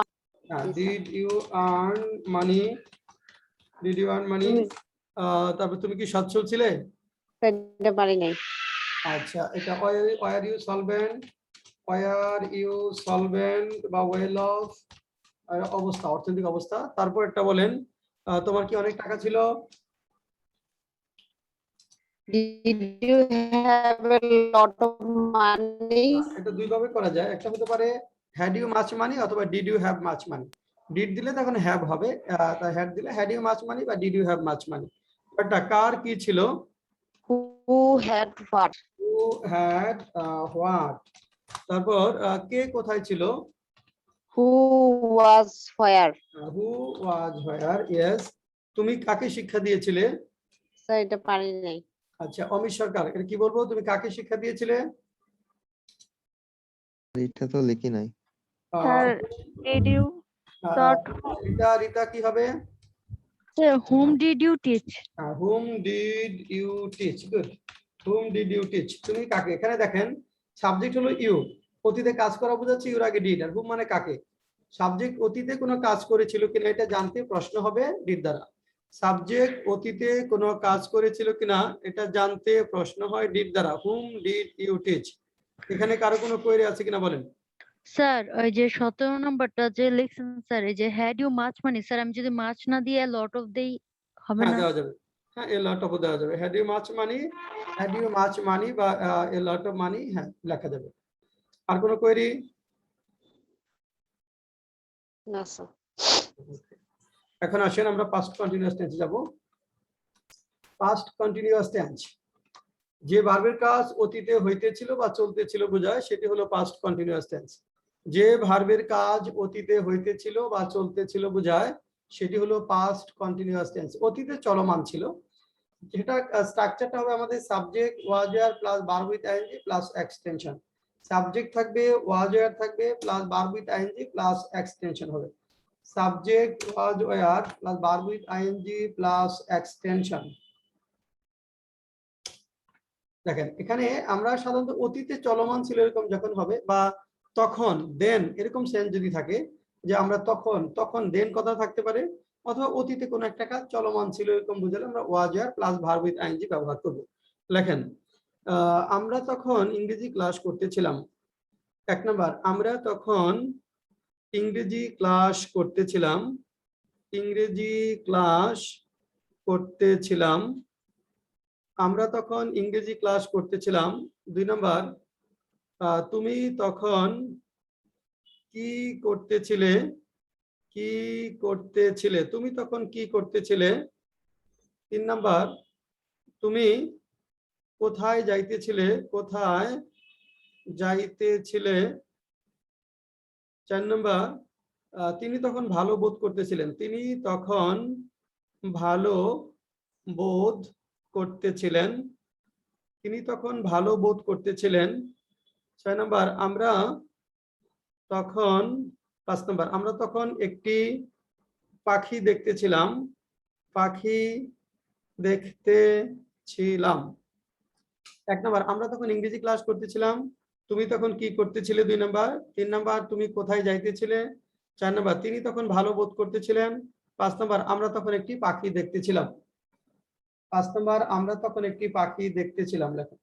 did you earn money, did you earn money. তারপর তুমি কি সচ্ছল ছিলে? এটা পারি নাই, আচ্ছা, এটা were you solvent, were you solvent বা ওয়েল অফ, অবস্থা, অর্থনৈতিক অবস্থা। তারপর একটা বলেন, তোমার কি অনেক টাকা ছিল? Did you have a lot of money, এটা দুই ভাবে করা যায়, একটা হতে পারে হ্যাড ইউ মাচ মানি অথবা did you have much money. Did দিলে তখন হ্যাভ হবে, তাই হ্যাড দিলে হ্যাড ইউ মাচ মানি বা did you have much money. বাটটা কার কি ছিল? Who had what, who had what. তারপর কে কোথায় ছিল? Who was where, who was where, yes. তুমি কাকে শিক্ষা দিয়েছিলে? স্যার এটা পারি নাই, আচ্ছা, অমিত সরকার, এটা কি বলবো, তুমি কাকে শিক্ষা দিয়েছিলে? এটা তো লিখি নাই। আহ, Sir, did you ah, taught Rita, Rita কি হবে? Sir, whom did you teach? whom did you teach? Good. whom did you teach? তুমি কাকে, এখানে দেখেন সাবজেক্ট হলো ইউ, অতীতে কাজ করা বোঝাচ্ছে ইউর আগে ডিড, আর whom মানে কাকে। সাবজেক্ট অতীতে কোনো কাজ করেছিল কিনা এটা জানতে প্রশ্ন হবে ডিড দ্বারা। সাবজেক্ট অতীতে কোনো কাজ করেছিল কিনা এটা জানতে প্রশ্ন হয় ডিড দ্বারা। whom did you teach? এখানে কারো কোনো কোয়েরি আছে কিনা বলেন। স্যার ওই যে 17 নাম্বারটা যে লিখছেন স্যার, এই যে had you much money, sir আমি যদি মাছ না দিয়ে লট অফ দেই হবে হ্যাঁ না? দেওয়া যাবে, হ্যাঁ এ লট অফ দেওয়া যাবে। Had you much money, had you much money বা এ লট অফ মানি, হ্যাঁ লেখা যাবে। আর কোনো কোয়েরি? না স্যার, এখন আসেন আমরা পাস্ট কন্টিনিউয়াস টেন্সে যাব। পাস্ট কন্টিনিউয়াস টেন্স, যে ভার্বের কাজ অতীতে হইতেছিল বা চলতেছিল বোঝায় সেটি হলো পাস্ট কন্টিনিউয়াস টেন্স। যে ভার্বের কাজ অতীতে হইতেছিল বা চলতেছিল বোঝায় সেটি হলো পাস্ট কন্টিনিউয়াস টেন্স, অতীতে চলমান ছিল। যেটা স্ট্রাকচারটা হবে আমাদের subject was were plus verb with ING plus extension. Subject থাকবে, ওয়াজ ওয়্যার থাকবে plus verb with ING plus extension হবে। Subject was were plus verb with ING plus extension. দেখেন এখানে আমরা সাধারণত অতীতে চলমান ছিল এরকম যখন হবে, বা তখন দেন এরকম সেন্স যদি থাকে, যে আমরা তখন, তখন দেন কথা থাকতে পারে, অথবা অতীতে কোনো একটা কাজ চলমান ছিল এরকম বুঝালে আমরা was were plus verb with I N G ব্যবহার করব। লেখেন, আমরা তখন ইংরেজি ক্লাস করতেছিলাম। এক নাম্বার, আমরা তখন ইংরেজি ক্লাস করতেছিলাম, ইংরেজি ক্লাস করতেছিলাম, আমরা তখন ইংরেজি ক্লাস করতেছিলাম। দুই নাম্বার, তুমি তখন কি করতেছিলে, কি করতেছিলে, তুমি তখন কি করতেছিলে। তিন নাম্বার, তুমি কোথায় যাইতেছিলে, কোথায় যাইতেছিলে। চার নাম্বার, তিনি তখন ভালো বোধ করতেছিলেন, তিনি তখন ভালো বোধ করতেছিলেন, তিনি তখন ভালো বোধ করতেছিলেন। 6 নাম্বার, আমরা তখন, 5 নাম্বার, আমরা তখন একটি পাখি দেখতেছিলাম, পাখি দেখতেছিলাম। 1 নাম্বার, আমরা তখন ইংরেজি ক্লাস করতেছিলাম, তুমি তখন কি করতেছিলে। 2 নাম্বার। 3 নাম্বার, তুমি কোথায় যাইতেছিলে। 4 নাম্বার, তিনি তখন ভালো বোধ করতেছিলেন। 5 নাম্বার, আমরা তখন একটি পাখি দেখতেছিলাম। 5 নাম্বার, আমরা তখন একটি পাখি দেখতেছিলাম। লেখো।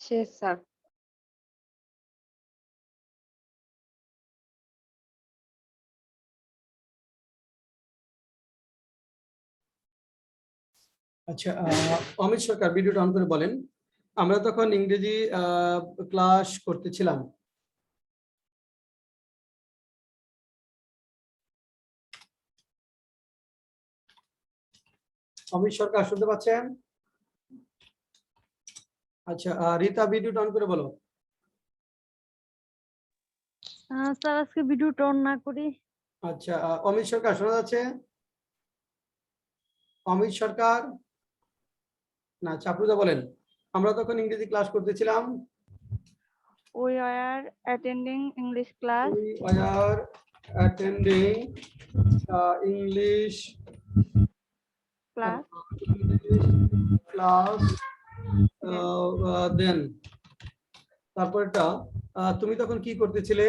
শেষ স্যার। আচ্ছা, অমিত সরকার ভিডিওটা অন করে বলেন। আমরা তখন ইংরেজি ক্লাস করতেছিলাম। অমিত সরকার শুনতে পাচ্ছেন? আচ্ছা, রীতা ভিডিওটা অন করে বলো। স্যার আজকে ভিডিও অন না করি। আচ্ছা, অমিত সরকার শোনা যাচ্ছে? অমিত সরকার না, চাপরুদা বলেন। আমরা তখন ইংরেজি ক্লাস করতেছিলাম। We are attending English class. We are attending English Class. class then তারপরটা তুমি তখন কি করতেছিলে?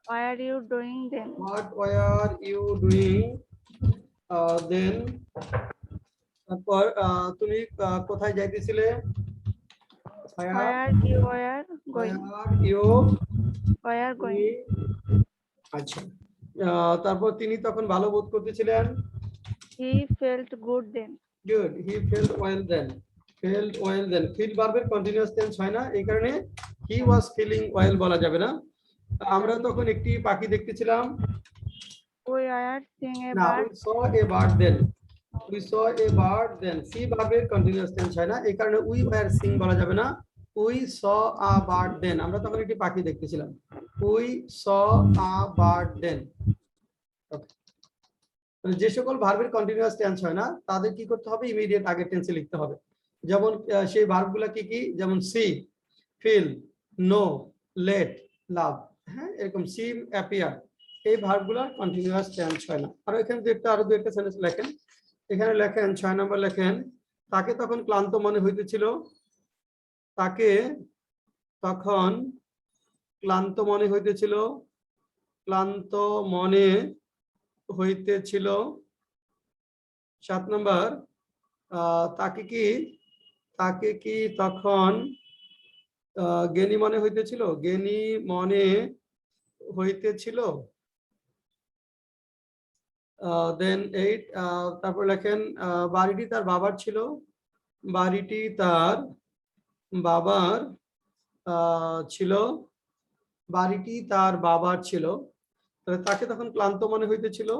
Why are you doing then? What were you doing then? তারপর তুমি কোথায় যাইতেছিলে? Where you were going? Where are you Where going? আচ্ছা, তারপর তিনি তখন ভালো বোধ করতেছিলেন। He felt good then. Good. He felt well then. Felt well then. Feel ভার্বের কন্টিনিউয়াস টেন্স হয় না, এই কারণে he was feeling well বলা যাবে না। আমরা তখন একটি পাখি দেখতেছিলাম। We are seeing a না, bird. we saw a bird then. We saw a bird then. See ভার্বের কন্টিনিউয়াস টেন্স হয় না, এই কারণে we were seeing বলা যাবে না। We saw a bird then. আমরা তখন একটি পাখি দেখতেছিলাম। We saw a bird then. Okay. যে সকল ভার্বের কন্টিনিউয়াস টেন্স হয় না তাদের কি করতে হবে? ইমিডিয়েট আগের টেন্সে লিখতে হবে। যেমন সেই ভার্বগুলো কি কি? যেমন সি, ফিল, নো, লেট, লাভ। হ্যাঁ, এরকম সিম, অ্যাপিয়ার, এই ভার্বগুলোর কন্টিনিউয়াস টেন্স হয় না। আর এখানে আরো দু একটা সেন্টেন্স লেখেন। এখানে লেখেন 6 নম্বর লেখেন, তাকে তখন ক্লান্ত মনে হইতেছিল। তাকে তখন ক্লান্ত মনে হইতেছিল। ক্লান্ত মনে হইতেছিল। 7 নম্বর, তাকে কি তখন জ্ঞানী মনে হইতেছিল? জ্ঞানী মনে হইতেছিল। দেন 8, তারপর লেখেন বাড়িটি তার বাবার ছিল। বাড়িটি তার বাবার ছিল। বাড়িটি তার বাবার ছিল। তাকে তখন ক্লান্ত মনে হইতেছিল।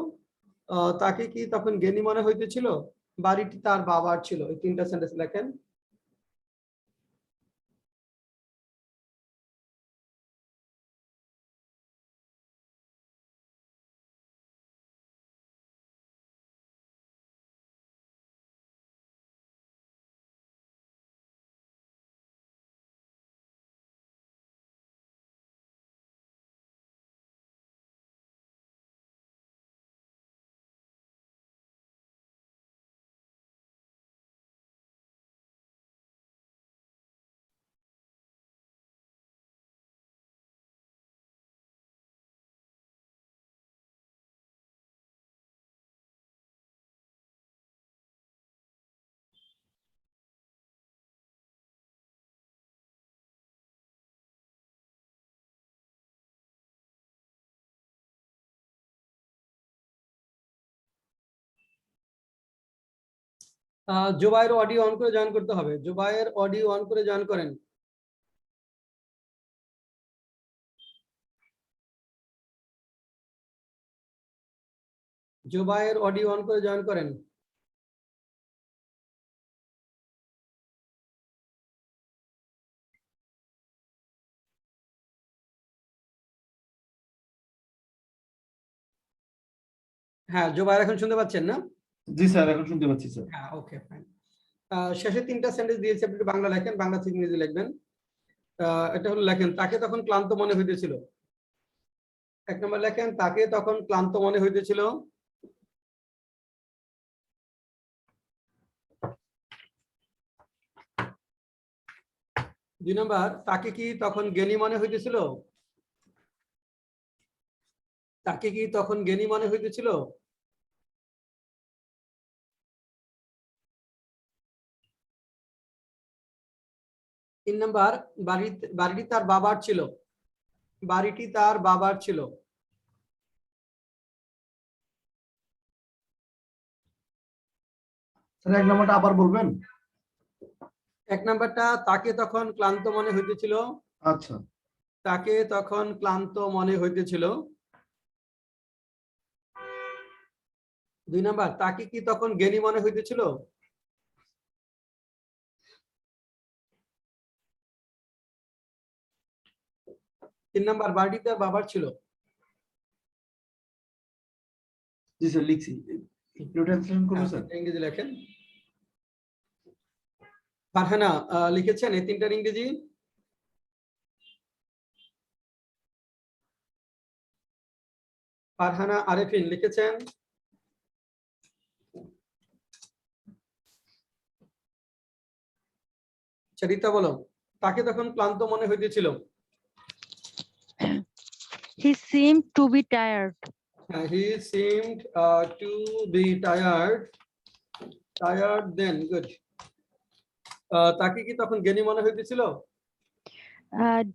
তাকে কি তখন জ্ঞানী মনে হইতেছিল? বাড়িটি তার বাবার ছিল। এই তিনটা সেন্টেন্স লেখেন। জুবাইর অডিও অন করে জয়েন করতে হবে। জুবাইর অডিও অন করে জয়েন করেন। জুবাইর অডিও অন করে জয়েন করেন। হ্যাঁ, জুবাইর এখন শুনতে পাচ্ছেন না? জি স্যার, এখন শুনতে পাচ্ছি স্যার। হ্যাঁ, ওকে, ফাইন। শেষে তিনটা সেন্টেন্স দিয়েছি, আপনি একটু বাংলা লেখেন, বাংলা থেকে ইংরেজি লিখবেন। এটা হলো লেখেন, তাকে তখন ক্লান্ত মনে হইতেছিল। 1 নম্বর লেখেন, তাকে তখন ক্লান্ত মনে হইতেছিল। দুই নম্বর, তাকে কি তখন জ্ঞানী মনে হইতেছিল? তাকে কি তখন জ্ঞানী মনে হইতেছিল? 3 নাম্বার, বাড়িটি তার বাবার ছিল। বাড়িটি তার বাবার ছিল। স্যার 1 নম্বরটা আবার বলবেন? 1 নাম্বারটা, তাকে তখন ক্লান্ত মনে হইতেছিল। আচ্ছা। তাকে তখন ক্লান্ত মনে হইতেছিল। 2 নাম্বার, তাকে কি তখন জ্ঞানী মনে হইতেছিল? 3 নাম্বার, বাড়িটি তার বাবার ছিল। জি স্যার লিখছি। একটু ট্রান্সলেশন করবো স্যার? ইংরেজি লেখেন। ফারহানা লিখেছেন এই 3টার ইংরেজি? ফারহানা আরেফিন লিখেছেন। চরিতা বলো, তাকে তখন ক্লান্ত মনে হইতেছিল। He seemed to be tired. He seemed to be tired. Tired then, good. তাকে কি তখন জ্ঞানী মনে হইতেছিল?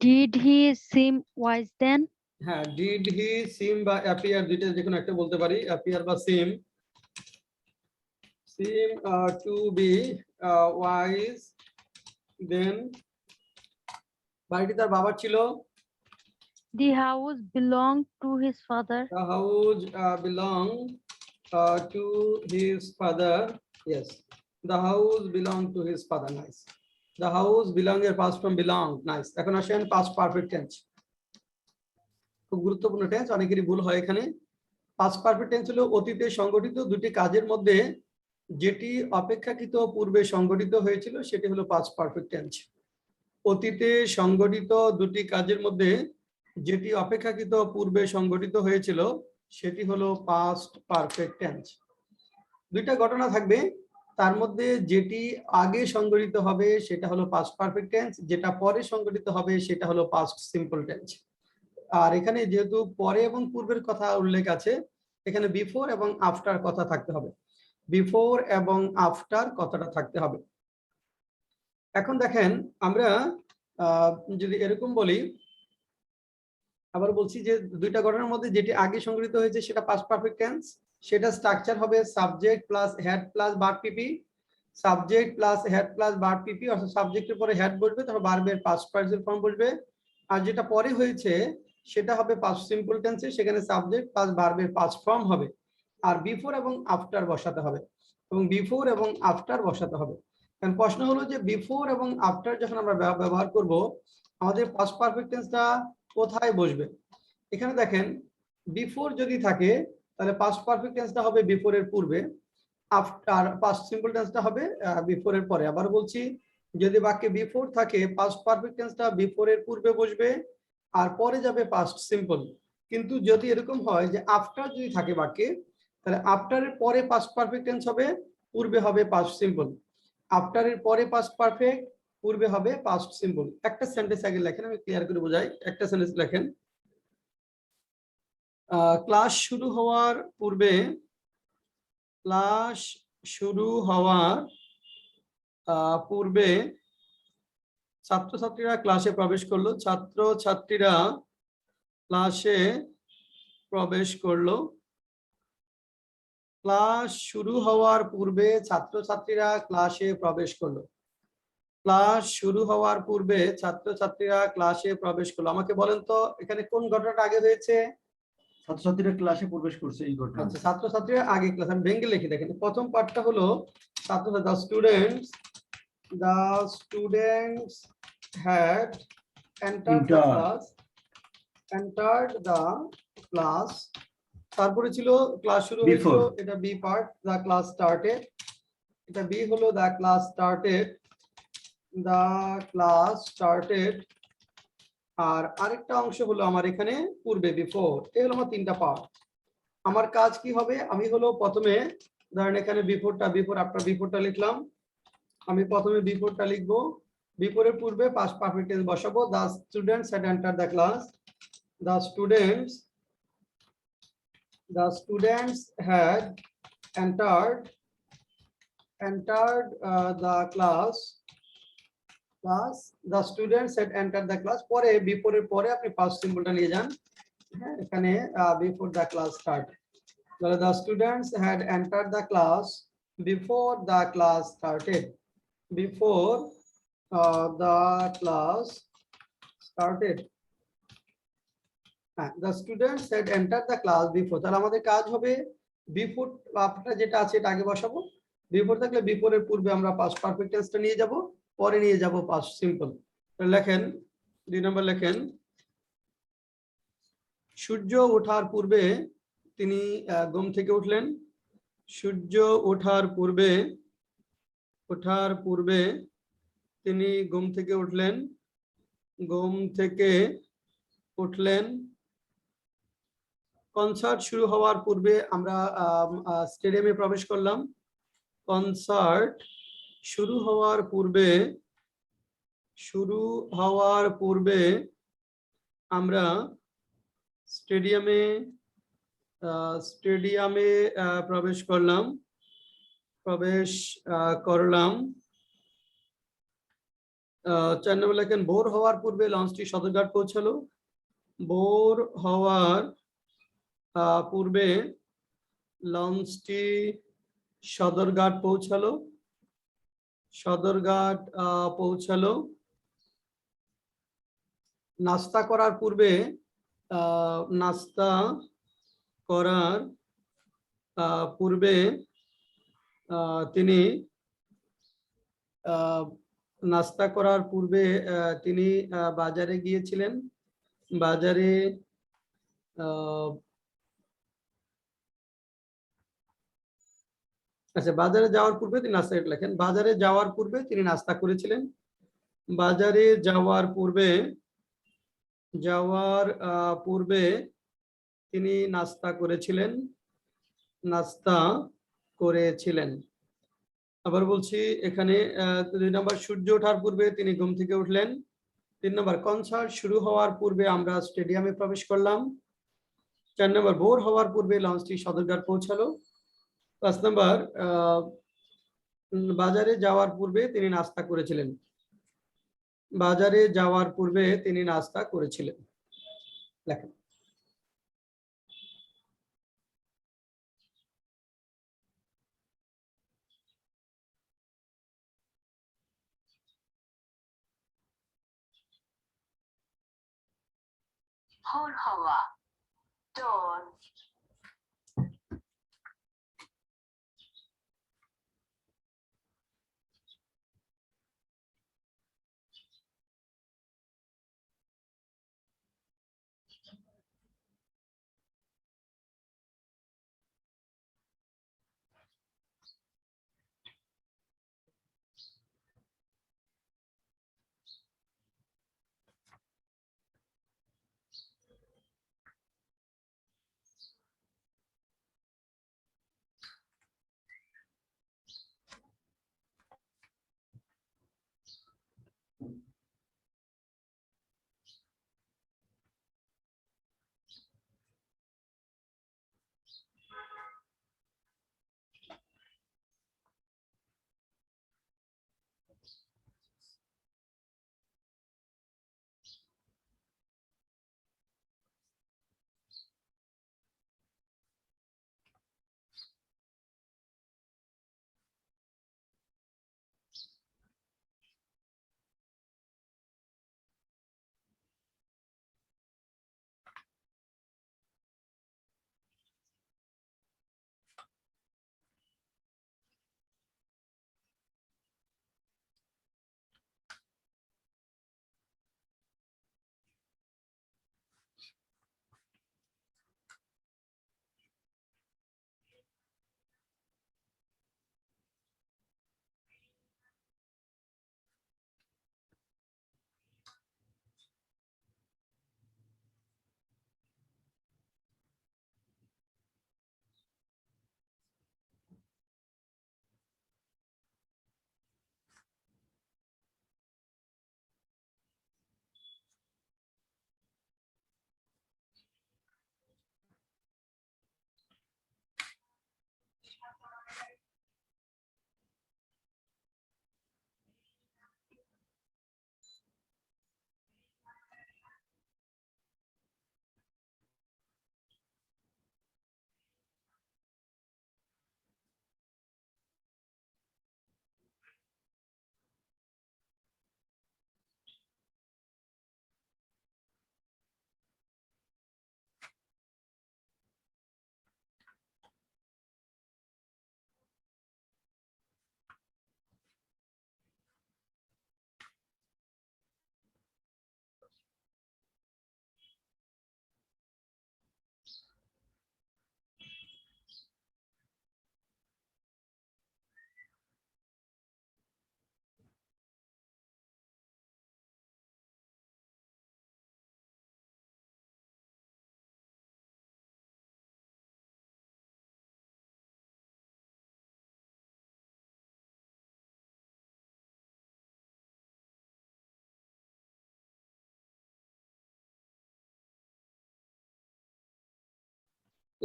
Did he seem wise then? হ্যাঁ, did he seem বা appear, দুইটা যে কোনো একটা বলতে পারি, appear বা seem to be wise then. বাড়িটি তার বাবার ছিল। The house belonged to his father. The house belonged to his father. Yes, the house belonged to his father. Nice. The house belong এর past form belong. Nice. এখন আসেন past perfect tense। খুব গুরুত্বপূর্ণ tense, অনেকেরই ভুল হয় এখানে। past perfect tense হলো অতীতে সংঘটিত দুটি কাজের মধ্যে যেটি অপেক্ষাকৃত পূর্বে সংঘটিত হয়েছিল সেটি হলো past perfect tense। অতীতে সংঘটিত দুটি কাজের মধ্যে যেটি অপেক্ষাকৃত পূর্বে সংঘটিত হয়েছিল সেটি হলো past perfect tense। দুইটা ঘটনা থাকবে, তার মধ্যে যেটি আগে সংঘটিত হবে সেটা হলো past perfect tense, যেটা পরে সংঘটিত হবে সেটা হলো past simple tense। আর এখানে যেহেতু পরে এবং পূর্বের কথা উল্লেখ আছে, এখানে বিফোর এবং আফটার কথা থাকতে হবে। বিফোর এবং আফটার কথাটা থাকতে হবে। এখন দেখেন, আমরা যদি এরকম বলি, আবার বলছি যে দুইটা ঘটনার মধ্যে যেটি আগে সংঘটিত হয়েছে সেটা পাস্ট পারফেক্ট টেন্স, সেটা স্ট্রাকচার হবে subject plus had plus verb PP. Subject plus had plus verb PP, অর্থাৎ সাবজেক্টের পরে হেড বসবে, তারপর ভার্বের পাস্ট পার্টিসিপল ফর্ম বসবে। আর যেটা পরে হয়েছে সেটা হবে পাস্ট সিম্পল টেন্সে, সেখানে সাবজেক্ট প্লাস ভার্বের পাস্ট ফর্ম হবে। আর বিফোর এবং আফটার বসাতে হবে, এবং বিফোর এবং আফটার বসাতে হবে। কারণ প্রশ্ন হলো যে বিফোর এবং আফটার যখন আমরা ব্যবহার করব, আমাদের পাস্ট পারফেক্ট টেন্সটা কোথায় বসবে? এখানে দেখেন, বিফোর যদি থাকে তাহলে পাস্ট পারফেক্ট টেন্সটা হবে বিফোর এর পূর্বে, আফটার পাস্ট সিম্পল টেন্সটা হবে বিফোর এর পরে। আবার বলছি, যদি বাক্যে বিফোর থাকে পাস্ট পারফেক্ট টেন্সটা বিফোর এর পূর্বে বসবে আর পরে যাবে পাস্ট সিম্পল। কিন্তু যদি এরকম হয় যে আফটার যদি থাকে বাক্যে, তাহলে আফটারের পরে পাস্ট পারফেক্ট টেন্স হবে, পূর্বে হবে পাস্ট সিম্পল। আফটারের পরে পাস্ট পারফেক্ট, পূর্বে হবে পাস্ট সিম্পল। একটা সেন্টেন্স আগে লেখেন, আমি ক্লিয়ার করে বোঝাই। একটা সেন্টেন্স লেখেন, ক্লাস শুরু হওয়ার পূর্বে, ক্লাস শুরু হওয়ার পূর্বে ছাত্রছাত্রীরা ক্লাসে প্রবেশ করলো। ছাত্রছাত্রীরা ক্লাসে প্রবেশ করলো। ক্লাস শুরু হওয়ার পূর্বে ছাত্রছাত্রীরা ক্লাসে প্রবেশ করলো। ক্লাস শুরু হওয়ার পূর্বে ছাত্রছাত্রীরা ক্লাসে প্রবেশ করলো। আমাকে বলেন তো এখানে কোন ঘটনাটা আগে হয়েছে? ছাত্রছাত্রীরা ক্লাসে প্রবেশ করছে, এই ঘটনা। আচ্ছা, ছাত্রছাত্রীরা আগে ক্লাস। আমি ভেঙে লিখি, দেখেন প্রথম পার্টটা হলো the students had entered the class। তারপরে ছিল ক্লাস শুরু হয়েছিল, এটা B part, the class started. এটা বি হলো দ্য ক্লাস স্টার্টেড। আর আরেকটা অংশ হলো আমার এখানে পূর্বে, বিফোর। এই হলো আমার তিনটা পার্ট। আমার কাজ কি হবে? আমি হলো প্রথমে ধরেন এখানে বিফোর আফটার বিফোরটা লিখলাম। আমি প্রথমে বিফোরটা লিখবো, বিফোরের পূর্বে পাস্ট পারফেক্ট টেন্স বসাবো। the students had entered the class। the students had entered the class। Class the students had enter the class, পরে বিফোরের পরে আপনি পাস্ট সিম্বলটা নিয়ে যান। হ্যাঁ, এখানে বিফোর দ্য ক্লাস স্টার্ট, তাহলে the students had enter the class before the class started, before the class started. হ্যাঁ, the students had enter the class before, তাহলে আমাদের কাজ হবে বিফোর আপনার যেটা আছে এটা আগে বসাবো, বিফোর থাকলে বিফোরের পূর্বে আমরা পাস্ট পারফেক্ট টেন্সটা নিয়ে যাব, পরে নিয়ে যাব পাস্ট সিম্পল। লেখেন 2 নম্বর লেখেন, সূর্য ওঠার পূর্বে তিনি ঘুম থেকে উঠলেন, সূর্য ওঠার পূর্বে তিনি ঘুম থেকে উঠলেন, ঘুম থেকে উঠলেন। কনসার্ট শুরু হওয়ার পূর্বে আমরা স্টেডিয়ামে প্রবেশ করলাম, কনসার্ট শুরু হওয়ার পূর্বে আমরা স্টেডিয়ামে প্রবেশ করলাম। 4 নম্বর লেখেন, ভোর হওয়ার পূর্বে লঞ্চটি সদরঘাট পৌঁছালো, ভোর হওয়ার পূর্বে লঞ্চটি সদরঘাট পৌঁছালো। নাস্তা করার পূর্বে তিনি বাজারে গিয়েছিলেন, বাজারে বাজারে যাওয়ার পূর্বে তিনি নাস্তা লেখেন, বাজারে যাওয়ার পূর্বে তিনি নাস্তা করেছিলেন, বাজারে যাওয়ার পূর্বে তিনি নাস্তা করেছিলেন। আবার বলছি এখানে 2 নম্বর, সূর্য ওঠার পূর্বে তিনি ঘুম থেকে উঠলেন। 3 নম্বর, কনসার্ট শুরু হওয়ার পূর্বে আমরা স্টেডিয়ামে প্রবেশ করলাম। 4 নম্বর, ভোর হওয়ার পূর্বে লঞ্চটি সদরঘাট পৌঁছালো। 5 নম্বর, বাজারে যাওয়ার পূর্বে তিনি নাস্তা করেছিলেন, বাজারে যাওয়ার পূর্বে তিনি নাস্তা করেছিলেন। লেখেন। ভোর হওয়া, dawn,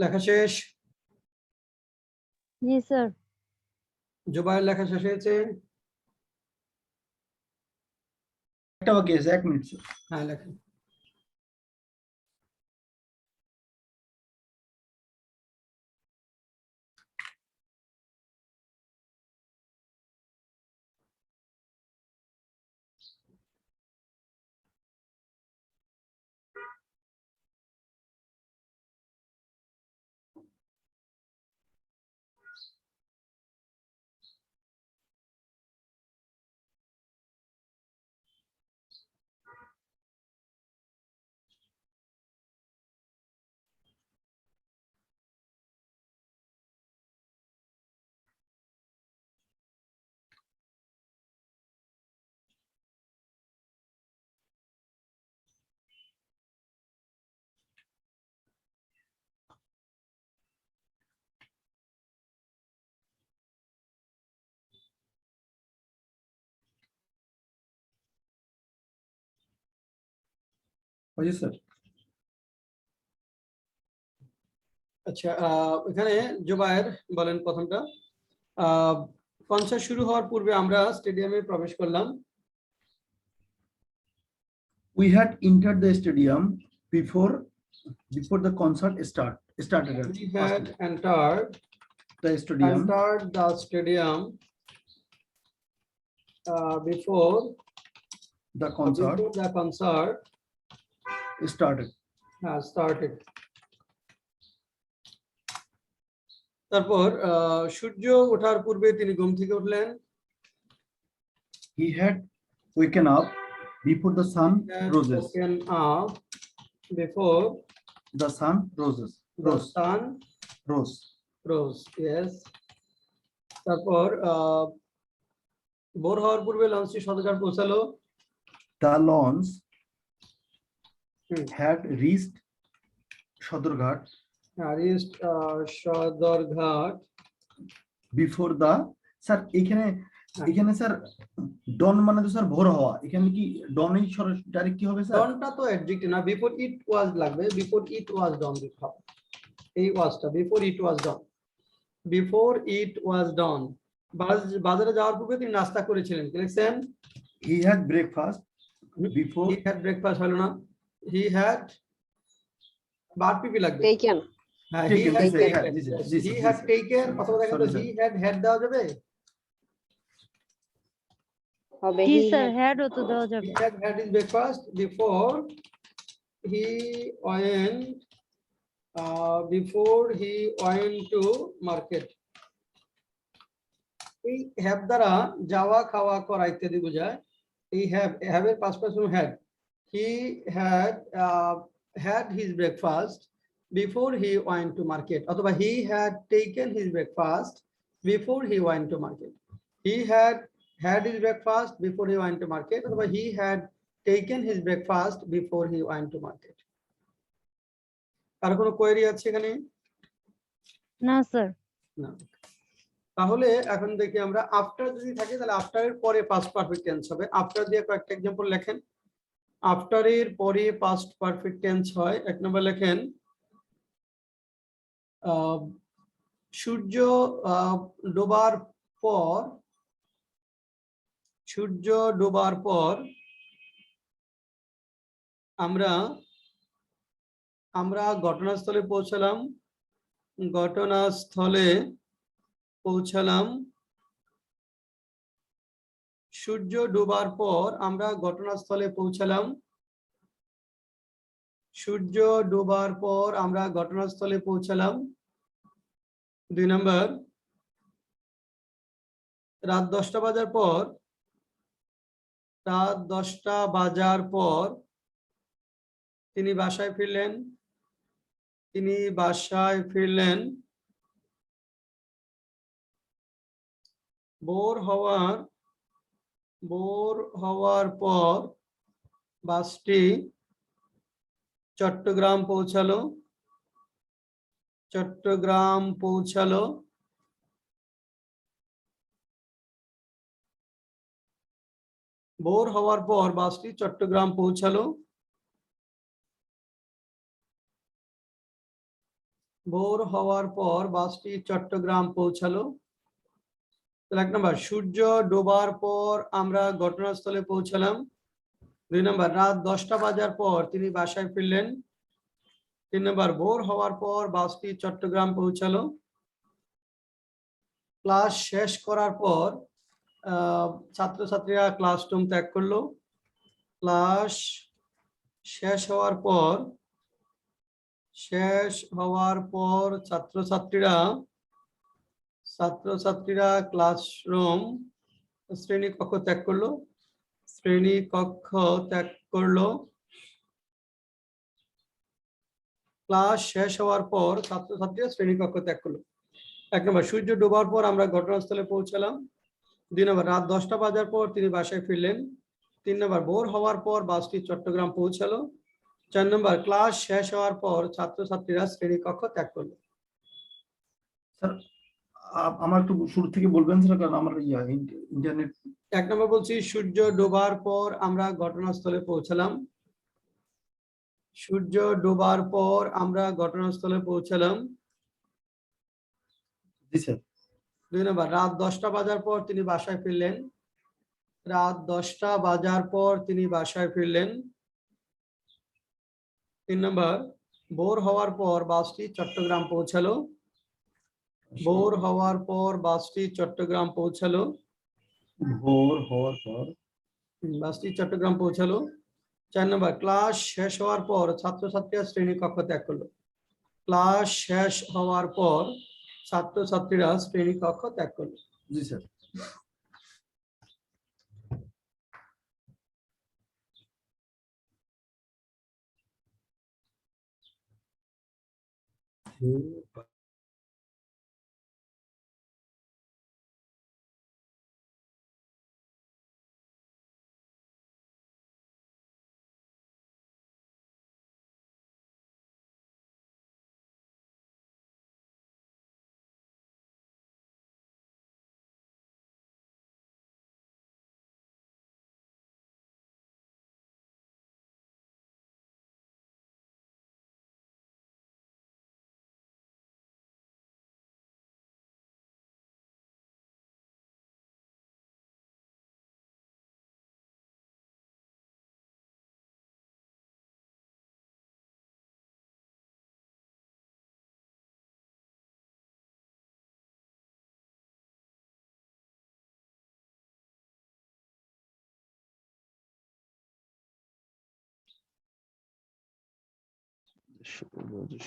লেখা শেষ? জি স্যার। জুবায়ের লেখা শেষ হয়েছে? একটা বাকি আছে, 1 মিনিট স্যার। হ্যাঁ লেখেন। জি স্যার। আচ্ছা এখানে জুবায়ের বলেন প্রথমটা। কনসার্ট শুরু হওয়ার পূর্বে আমরা স্টেডিয়ামে প্রবেশ করলাম। We had entered the stadium before the concert started. We had entered The stadium the stadium before the concert the concert started. started. তারপর সূর্য ওঠার পূর্বে তিনি ঘুম থেকে উঠলেন। He had waken up before the sun roses. Woken up before The sun roses. the sun Rose. rose. Yes. তারপর ভোর হওয়ার পূর্বে লঞ্চটি সদরঘাট পৌঁছালো। The launch Hmm. had reached Shodorghat reached Sadarghat before the sir এখানে স্যার ডন মানে তো স্যার ভোর হওয়া, এখানে কি ডনই ডাইরেক্ট কি হবে স্যার? ডনটা তো অ্যাডজেক্টিভ না, বিফোর ইট ওয়াজ লাগবে, বিফোর ইট ওয়াজ ডন দিতে হবে। এই ওয়াজটা before it was Don, before it ওয়াজ ডন। বাজারে যাওয়ার পূর্বে তিনি নাস্তা করেছিলেন, কি লিখছেন? He had breakfast before. He had breakfast হলো না, হি হ্যাড ভার্ব পিপি লাগবে। taken হ্যাঁ হি Taken, হ্যাড জি স্যার, হ্যাঁ, জি স্যার, জি হি স্যার, হ্যাড জি স্যার। টেকেন, অথবা দেখেন তো Sorry, sir. He had had দেওয়া যাবে? হবে জি he স্যার, had হ্যাড ও তো দেওয়া যাবে। He had had his breakfast before he went to market. এই হ্যাভ দ্বারা যাওয়া খাওয়া করা ইত্যাদি বোঝায়। এই হ্যাভ এর past person had. He had his breakfast before he went to market, অথবা he had taken his breakfast before he went to market. He had his breakfast before he went to market, অথবা he had taken his breakfast before he went to market. আর কোনো query আছে এখানে? না sir. না। তাহলে এখন দেখি আমরা আফটার যদি থাকে তাহলে আফটার এর পরে পাস্ট পারফেক্ট টেন্স হবে। আফটার দিয়ে কয়েকটা एग्जांपल লেখেন। আফটার এর পরে পাস্ট পারফেক্ট টেন্স হয়, এক নম্বর লেখেন সূর্য ডোবার পর, সূর্য ডোবার পর আমরা ঘটনাস্থলে পৌঁছালাম, ঘটনাস্থলে পৌঁছালাম। সূর্য ডোবার পর আমরা ঘটনাস্থলে পৌঁছালাম, সূর্য ডোবার পর আমরা ঘটনাস্থলে পৌঁছালাম। 2 নম্বর, রাত 10টা বাজার পর, রাত 10টা বাজার পর তিনি বাসায় ফিরলেন, তিনি বাসায় ফিরলেন। ভোর হওয়ার পর বাসটি চট্টগ্রাম পৌঁছালো, চট্টগ্রাম পৌঁছালো। ভোর হওয়ার পর বাসটি চট্টগ্রাম পৌঁছালো। ভোর হওয়ার পর বাসটি চট্টগ্রাম পৌঁছালো। তাহলে 1 নম্বর, সূর্য ডোবার পর আমরা ঘটনাস্থলে পৌঁছালাম। 2 নম্বর, রাত 10টা বাজার পর তিনি বাসায় ফিরলেন। 3 নম্বর, ভোর হওয়ার পর বাসটি চট্টগ্রাম পৌঁছালো। ক্লাস শেষ করার পর ছাত্রছাত্রীরা ক্লাসরুম ত্যাগ করলো। ক্লাস শেষ হওয়ার পর ছাত্রছাত্রীরা ক্লাসরুম শ্রেণীকক্ষ ত্যাগ করলো। ক্লাস শেষ হওয়ার পর ছাত্রছাত্রীরা শ্রেণীকক্ষ ত্যাগ করলো। 1 নম্বর, সূর্য ডোবার পর আমরা ঘটনাস্থলে পৌঁছালাম। 2 নম্বর, রাত 10টা বাজার পর তিনি বাসায় ফিরলেন। 3 নম্বর, ভোর হওয়ার পর বাসটি চট্টগ্রাম পৌঁছালো। 4 নম্বর, ক্লাস শেষ হওয়ার পর ছাত্রছাত্রীরা শ্রেণীকক্ষ ত্যাগ করলো। স্যার আমার একটু শুরু থেকে বলবেন স্যার, কারণ আমার ইন্টারনেট। 1 নম্বর বলছি, সূর্য ডোবার পর আমরা ঘটনাস্থলে পৌঁছালাম। সূর্য ডোবার পর আমরা ঘটনাস্থলে পৌঁছালাম। জি স্যার। 2 নম্বর, রাত 10টা বাজার পর তিনি বাসায় ফিরলেন। রাত 10টা বাজার পর তিনি বাসায় ফিরলেন। 3 নম্বর, ভোর হওয়ার পর বাসটি চট্টগ্রাম পৌঁছালো। ভোর হওয়ার পর বাসটি চট্টগ্রাম পৌঁছালো। ভোর হওয়ার পর বাসটি চট্টগ্রাম পৌঁছালো। 4 নম্বর, ক্লাস শেষ হওয়ার পর ছাত্রছাত্রীরা শ্রেণীকক্ষ ত্যাগ করলো। ক্লাস শেষ হওয়ার পর ছাত্রছাত্রীরা শ্রেণীকক্ষ ত্যাগ করলো। জি স্যার।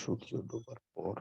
সূর্য ডোবার পর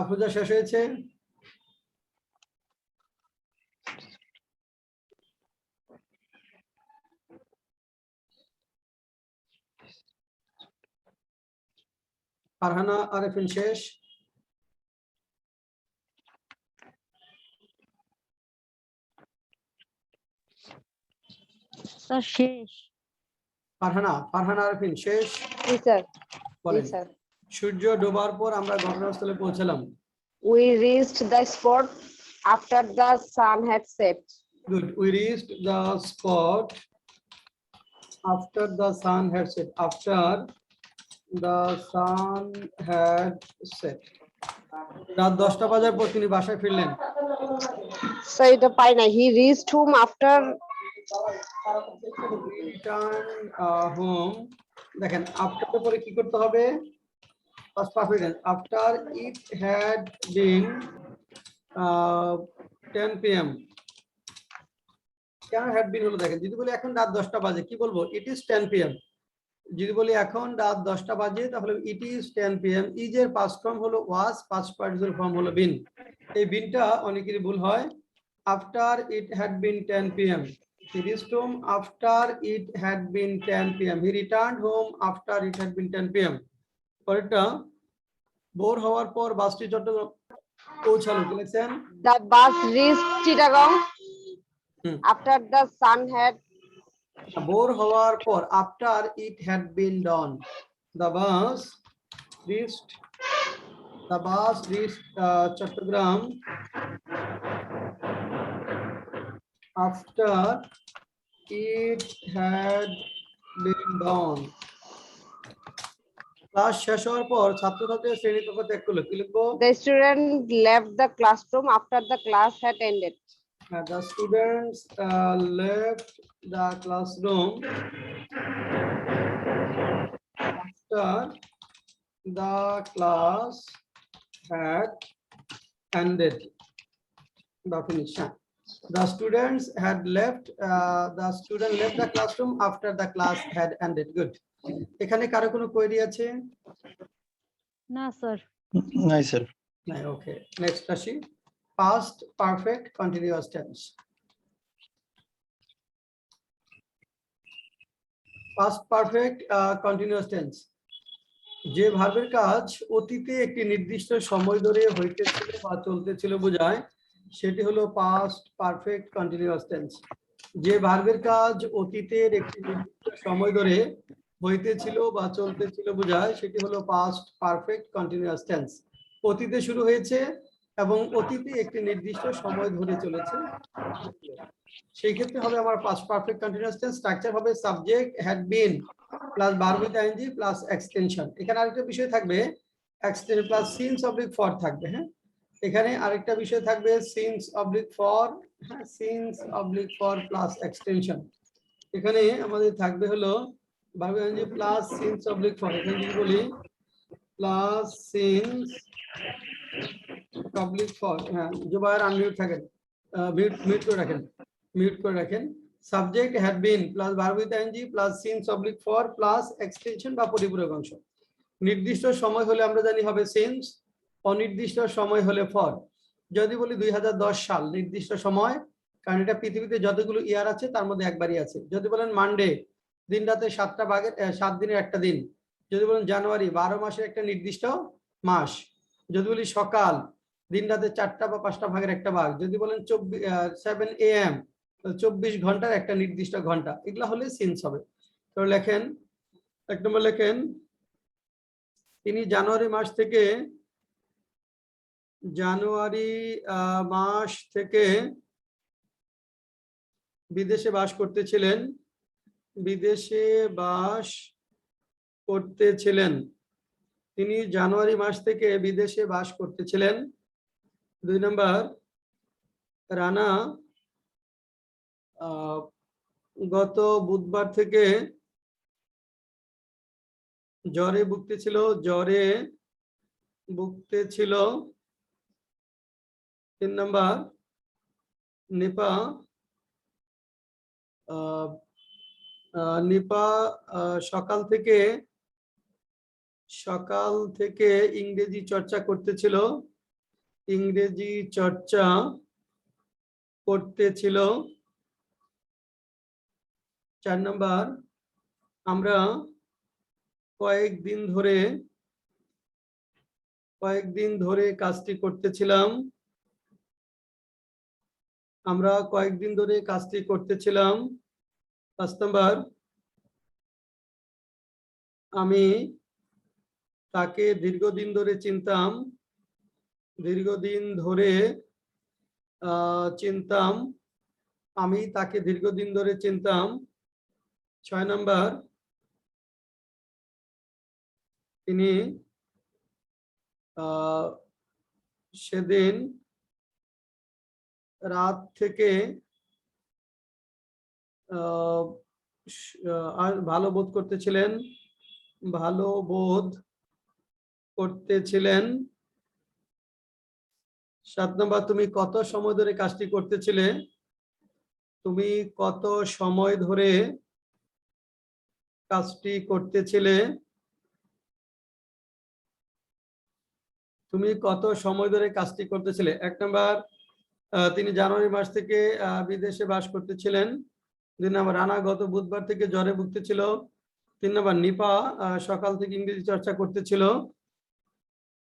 আফরোজা শেষ হয়েছে? ফারহানা আরেফিন শেষ? স্যার শেষ। ফারহানা আরেফিন শেষ? জি স্যার। জি বলেন। স্যার। সূর্য ডোবার পর আমরা ঘটনাস্থলে পৌঁছলাম। We reached the spot after the sun had set. Good. We reached the spot after the sun had set. After the sun had set. রাত 10টা বাজার পর তিনি বাসায় ফিরলেন। So এটা পাই না। He reached home after Return home. দেখেন after পরে কি করতে হবে? Past perfect tense. After it had been 10 p.m. কেন had been হলো দেখেন, যদি বলি এখন রাত 10টা বাজে কি বলবো? It is 10 p.m. যদি বলি এখন রাত 10টা বাজে তাহলে it is 10 p.m. is এর past form হলো was, past participle form হলো been। এই বিনটা অনেকেরই ভুল হয়। After it had been 10 p.m. He reached home after it had been 10 p.m. He returned home after it had been 10 p.m. পরেরটা ভোর হওয়ার পর বাসটি চট্টগ্রাম পৌঁছালো, কি লিখছেন? the bus reached Chittagong after the sun had ভোর হওয়ার পর after it had been dawn. The bus reached Chattogram after it had been dawn. Class শেষ হওয়ার পর ছাত্রছাত্রীরা শ্রেণীকক্ষ ত্যাগ করলো, কি লিখবো? the student left the classroom after the class had ended. The students left the classroom after the class had ended. Definition. The students had left. The student left the classroom after the class had ended. Good. এখানে কারো কোনো query আছে? না sir. নাই sir. নাই। ওকে, next আসি। Past perfect continuous tense. Past perfect continuous tense. যে ভার্বের কাজ অতীতে একটি নির্দিষ্ট সময় ধরে হইতেছিল বা চলতেছিল বোঝায় সেটি হলো past perfect continuous tense। যে ভার্বের কাজ অতীতের একটি নির্দিষ্ট সময় ধরে হইতেছিল বা চলতেছিল বোঝায় সেটি হলো past perfect continuous tense। অতীতে শুরু হয়েছে এবং অতীতে একটি নির্দিষ্ট সময় ধরে চলেছে, সেই ক্ষেত্রে হবে আমার past perfect continuous tense। Structure হবে subject had been plus verb with ING plus extension. এখানে আরেকটা বিষয় থাকবে extension plus since oblique for থাকবে। হ্যাঁ, এখানে আরেকটা বিষয় থাকবে সিন্স অবলিক ফর, হ্যাঁ since oblique for plus extension. এখানে আমাদের থাকবে হলো verb with ING plus since oblique for. এখানে যদি বলি প্লাস সিন্স অবলিক ফর, হ্যাঁ জুবায়ের আনমিউট থাকেন, মিউট করে রাখেন। Subject had been plus verb with ING plus since oblique for plus extension বা পরিপূরক অংশ। নির্দিষ্ট সময় হলে আমরা জানি হবে সিন্স, অনির্দিষ্ট সময় হলে ফর। যদি বলি 2010 সাল, নির্দিষ্ট সময়, কারণ এটা পৃথিবীতে যতগুলো ইয়ার আছে তার মধ্যে একবারই আছে। যদি বলেন মানডে, দিন রাতে 7 দিনের একটা দিন। যদি বলেন জানুয়ারি, 12 মাসের একটা নির্দিষ্ট মাস। যদি বলি সকাল, দিন রাতে 4টা বা 5টা ভাগের একটা ভাগ। যদি বলেন 7 AM, 24 ঘন্টার একটা নির্দিষ্ট ঘন্টা, এগুলা হলে সিন্স হবে। তো লেখেন, 1 নম্বর লেখেন, তিনি জানুয়ারি মাস থেকে বিদেশে বাস করতেছিলেন। তিনি জানুয়ারি মাস থেকে বিদেশে বাস করতেছিলেন। 2 নম্বর, রানা গত বুধবার থেকে জ্বরে ভুগতেছিল। 3 নম্বর, নিপা সকাল থেকে ইংরেজি চর্চা করতেছিল। 4 নম্বর, আমরা কয়েকদিন ধরে কাজটি করতেছিলাম। 5 নম্বর, আমি তাকে দীর্ঘদিন ধরে চিনতাম। 6 নম্বর, তিনি সেদিন রাত থেকে ভালো বোধ করতেছিলেন। 7 নম্বর, তুমি কত সময় ধরে কাজটি করতেছিলে? তুমি কত সময় ধরে কাজটি করতেছিলে? এক নম্বর, তিনি জানুয়ারি মাস থেকে বিদেশে বাস করতেছিলেন। 2 নম্বর, রানা গত বুধবার থেকে জ্বরে ভুগতেছিল। 3 নম্বর, নিপা সকাল থেকে ইংরেজি চর্চা করতেছিল।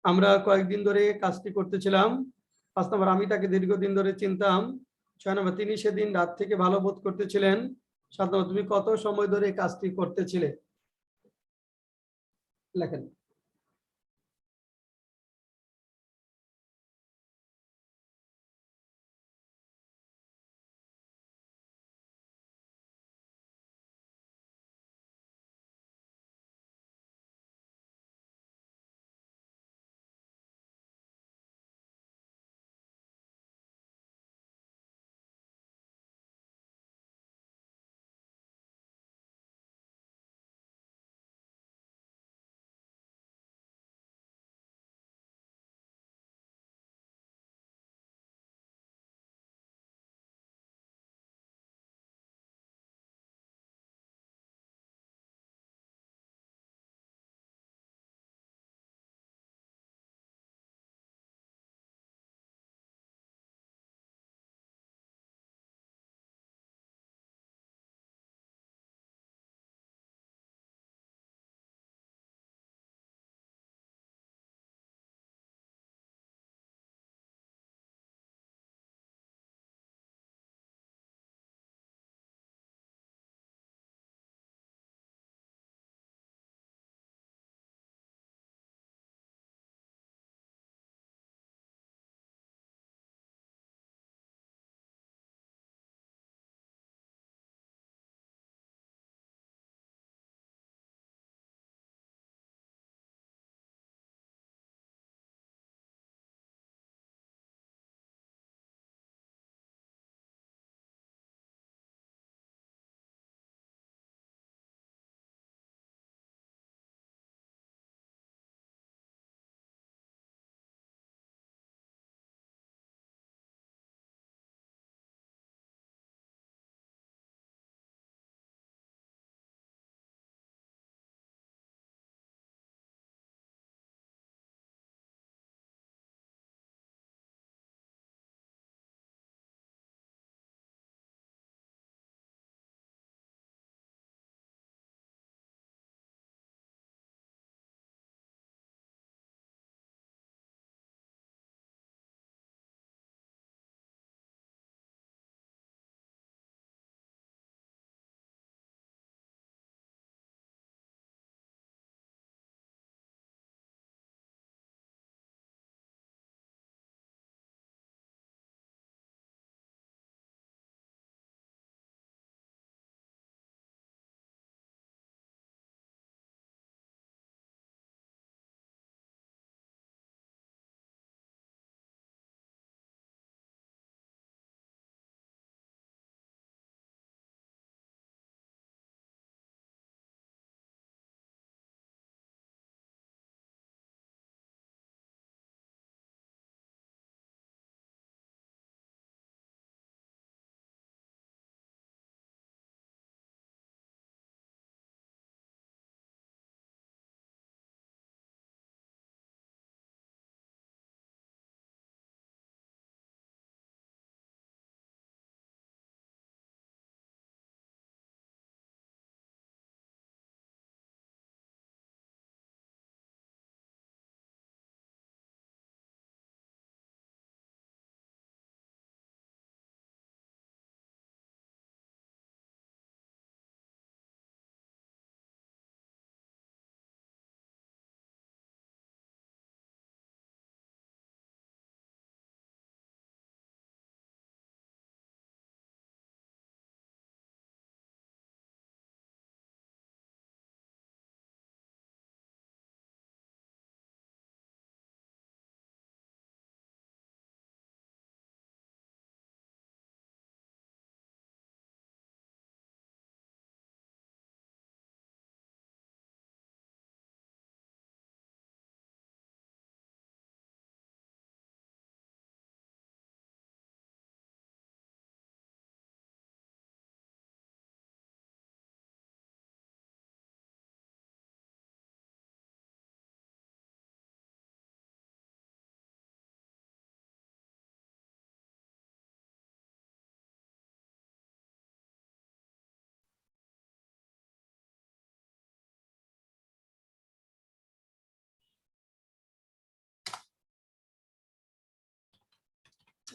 আমরা কয়েকদিন ধরে কাজটি করতেছিলাম। 5 নম্বর, আমি তাকে দীর্ঘদিন ধরে চিনতাম। 6 নম্বর, তিনি সেদিন রাত থেকে ভালো বোধ করতেছিলেন। 7 নম্বর, তুমি কত সময় ধরে কাজটি করতেছিলে? লেখেন।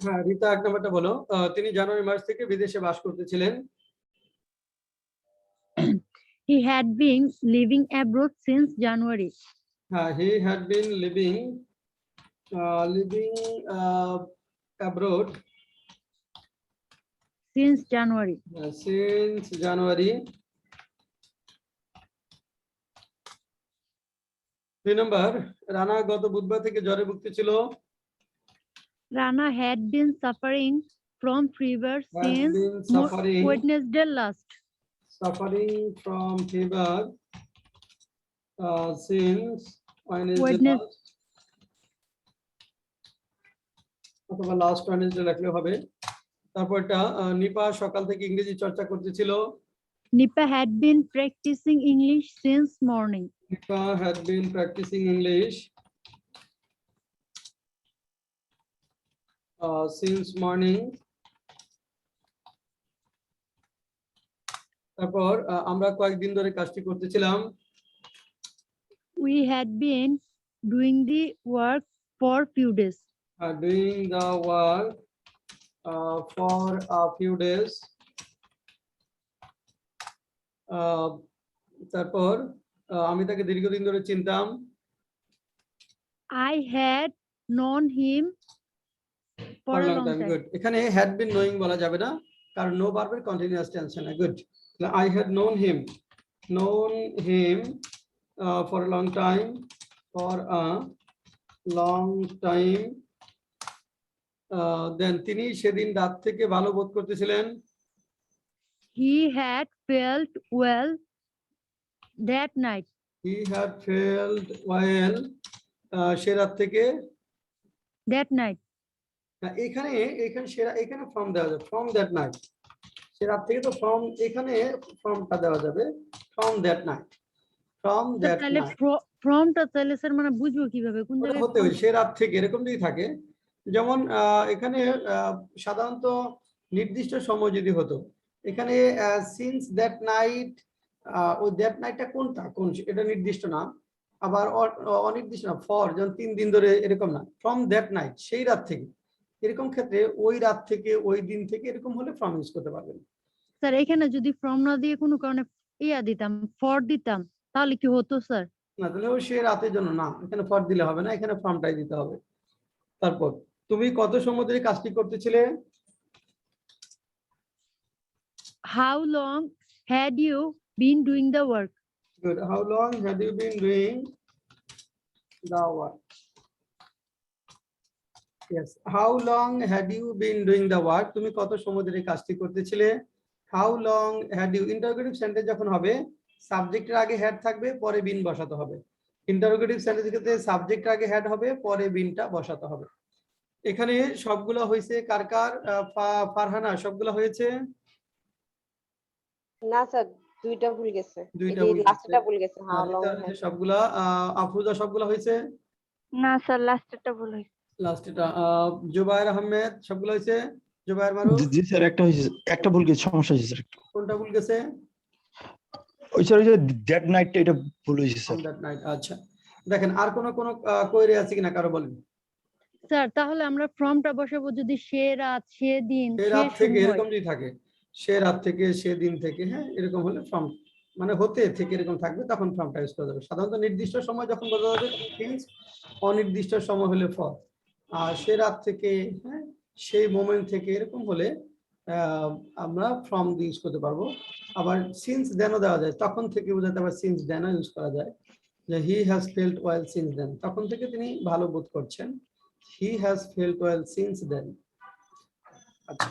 হ্যাঁ, রিতা 1 নম্বরটা বলো। তিনি জানুয়ারি মাস থেকে বিদেশে বাস করতেছিলেন। He had been living abroad since January. হ্যাঁ, he had been living abroad Since January. since January. 2 নম্বর, রানা গত বুধবার থেকে জ্বরে ভুগতেছিল। Rana had been suffering from fever Had since been suffering Wednesday last. from fever since Wednesday Wednesday. last, অথবা last Wednesday রাখলে হবে। তারপরটা নিপা সকাল থেকে ইংরেজি চর্চা করতেছিল। Nipa had been practicing English since morning. Nipa had been practicing English since morning. তারপর আমরা কয়েকদিন ধরে কাজটি করতেছিলাম। We had been doing the work for few days. Doing the work for a few days. তারপর আমি তাকে দীর্ঘদিন ধরে চিনতাম। I had known him for a long time. Good. এখানে had been knowing বলা যাবে না, কারণ নো ভার্বের কন্টিনিউয়াস টেন্স না। Good. I had known him for a long time, then তিনি সেদিন রাত থেকে ভালো বোধ করতেছিলেন। He had felt well that night. He had felt well সে রাত থেকে That night. এখানে ফ্রম দেওয়া যাবে, ফ্রম দ্যাট নাইট। সে রাত থেকে তো ফ্রম, এখানে ফ্রমটা দেওয়া যাবে, from that night. From that তাহলে নাইট ফ্রমটা তাহলে স্যার মানে বুঝবো কিভাবে কোন জায়গায় হতে হয়, সে রাত থেকে এরকম যদি থাকে। যেমন এখানে সাধারণত নির্দিষ্ট সময় যদি হতো, এখানে সিন্স দ্যাট নাইট, ওই দ্যাট নাইটটা কোনটা, কোন এটা নির্দিষ্ট না। আবার অনির্দিষ্ট না, ফর, যেমন 3 দিন ধরে এরকম না। ফ্রম দ্যাট নাইট, সেই রাত থেকে, এরকম ক্ষেত্রে ওই রাত থেকে, ওই দিন থেকে, এরকম হলে ফ্রম ইউজ করতে পারবেন। স্যার এখানে যদি ফ্রম না দিয়ে কোনো কারণে ইয়া দিতাম, ফর দিতাম, তাহলে কি হতো স্যার? না, তাহলে ওই সে রাতের জন্য না, এখানে ফর দিলে হবে না, এখানে ফ্রমটাই দিতে হবে। তারপর তুমি কত সময় ধরে কাজটি করতেছিলে? How long had you been doing the work? Good. How long had you been doing the work? Yes. How long had you been doing the work? তুমি কত সময় ধরে কাজটি করতেছিলে? How long had you, interrogative sentence যখন হবে, সাবজেক্টের আগে had থাকবে, পরে বিন বসাতে হবে। ইন্টারোগেটিভ সেন্টেন্সের ক্ষেত্রে সাবজেক্টের আগে হ্যাড হবে, পরে বিনটা বসাতে হবে। এখানে সবগুলো হয়েছে কার কার? ফারহানা সবগুলো হয়েছে? না স্যার, দুইটা ভুল গেছে, দুইটা এই ভুল গেছে। লাস্টটা ভুল গেছে। হাউ লং সবগুলা। আফরোজা সবগুলা হয়েছে? না স্যার, লাস্টেরটা ভুল হয়েছে। লাস্ট এটা জুবায়ের আহমেদ সবগুলো হয়েছে? জুবায়ের মারুফ? জি স্যার, একটা হয়েছে, একটা ভুল গেছে, সমস্যা হয়েছে স্যার। কোনটা ভুল গেছে? ওই স্যার, ওই যে দ্যাট নাইটটা, এটা ভুল হয়েছে স্যার। That night. আচ্ছা, দেখেন আর কোন কোয়েরি আছে কিনা, কারো বলেন। স্যার তাহলে আমরা ফ্রমটা বসাবো যদি সে রাত, সে দিন, সে সে রাত থেকে, সময়। এরকম যদি থাকে, সে রাত থেকে, সে দিন থেকে, হ্যাঁ এরকম হলে ফ্রম, মানে হতে থেকে এরকম থাকবে, তখন ফ্রমটা ইউজ করা যাবে। সাধারণত নির্দিষ্ট সময় যখন বোঝা যাবে সিন্স, অনির্দিষ্ট সময় হলে ফর। আর সে রাত থেকে, হ্যাঁ সেই মোমেন্ট থেকে, এরকম হলে আমরা ফ্রম দিয়ে ইউজ করতে পারবো। আবার সিন্স দেনও দেওয়া যায়, তখন থেকে বোঝাতে, আবার সিন্স দেনও ইউজ করা যায়। যে he has felt well since then, তখন থেকে তিনি ভালো বোধ করছেন। He has felt well since then. আচ্ছা,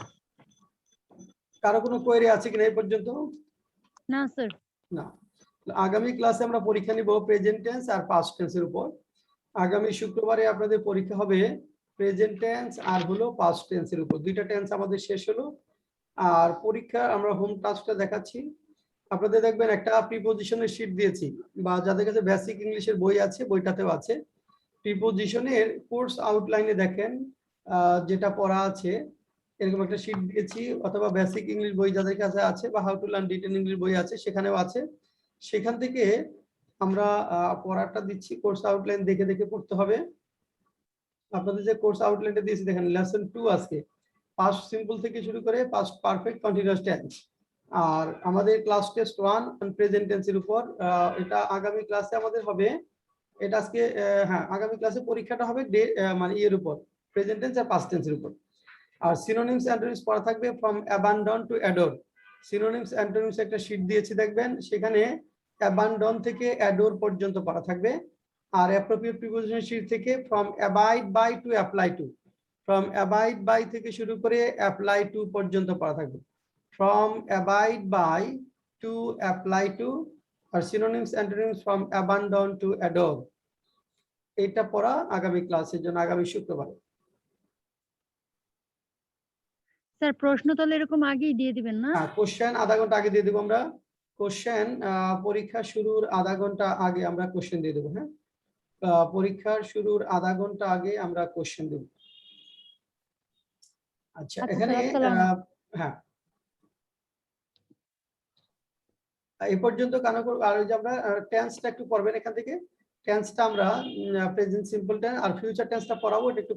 কারো কোনো কোয়েরি আছে কিনা এই পর্যন্ত? না স্যার। না। আগামী ক্লাসে আমরা পরীক্ষা নিব প্রেজেন্ট টেন্স আর পাস্ট টেন্সের উপর। আগামী শুক্রবারে আপনাদের পরীক্ষা হবে প্রেজেন্ট টেন্স আর হলো পাস্ট টেন্সের উপর। দুইটা টেন্স আমাদের শেষ হলো। আর পরীক্ষা আমরা হোম টাস্কটা দেখাচ্ছি। আপনাদের দেখবেন একটা প্রিপোজিশনের শীট দিয়েছি, বা যাদের কাছে বেসিক ইংলিশের বই আছে, বইটাতেও আছে। প্রিপোজিশনের কোর্স আউটলাইনে দেখেন যেটা পড়া আছে, এরকম একটা শীট দিয়েছি, অথবা বেসিক ইংলিশ বই যাদের কাছে আছে, বা how to learn written English বই আছে, সেখানেও আছে। সেখান থেকে আমরা পড়াটা দিচ্ছি, কোর্স আউটলাইন দেখে দেখে পড়তে হবে। আপনাদের যে কোর্স আউটলাইনটা দিয়েছি দেখেন লেসন 2 আজকে পাস্ট সিম্পল থেকে শুরু করে পাস্ট পারফেক্ট কন্টিনিউয়াস টেন্স। আর আমাদের ক্লাস টেস্ট 1 প্রেজেন্ট টেন্সের উপর এটা আগামী ক্লাসে আমাদের হবে। এটা আজকে হ্যাঁ আগামী ক্লাসে পরীক্ষাটা হবে মানে এর উপর প্রেজেন্ট টেন্স আর পাস্ট টেন্সের উপর। আর সিনোনিমস অ্যান্টোনিমস পড়া থাকবে from abandon to adore. Synonyms antonyms একটা শীট দিয়েছি দেখবেন, সেখানে অ্যাবান্ডন থেকে অ্যাডোর পর্যন্ত পড়া থাকবে। আর অ্যাপ্রোপ্রিয়েট প্রিপোজিশন শীট থেকে from abide by to apply to, from abide by থেকে শুরু করে অ্যাপ্লাই টু পর্যন্ত পড়া থাকবে। From abide by to apply to আর synonyms antonyms from abandon to adore. এটা পড়া আগামী ক্লাসের জন্য আগামী শুক্রবার। স্যার প্রশ্ন তাহলে এরকম আগেই দিয়ে দিবেন না? হ্যাঁ কোশ্চেন আধা ঘন্টা আগে দিয়ে দেবো আমরা। কোশ্চেন পরীক্ষা শুরুর আধা ঘন্টা আগে আমরা কোশ্চেন দিয়ে দেবো। হ্যাঁ পরীক্ষার শুরুর আধা ঘন্টা আগে আমরা কোশ্চেন দেব। আচ্ছা আচ্ছা এখানে স্যার, আসসালামু হ্যাঁ এই পর্যন্ত কেন করবো। আর ওই যে আমরা টেন্সটা একটু পড়বেন এখান থেকে। টেন্সটা আমরা প্রেজেন্ট সিম্পল টেন্স আর ফিউচার টেন্সটা পড়াবো, এটা একটু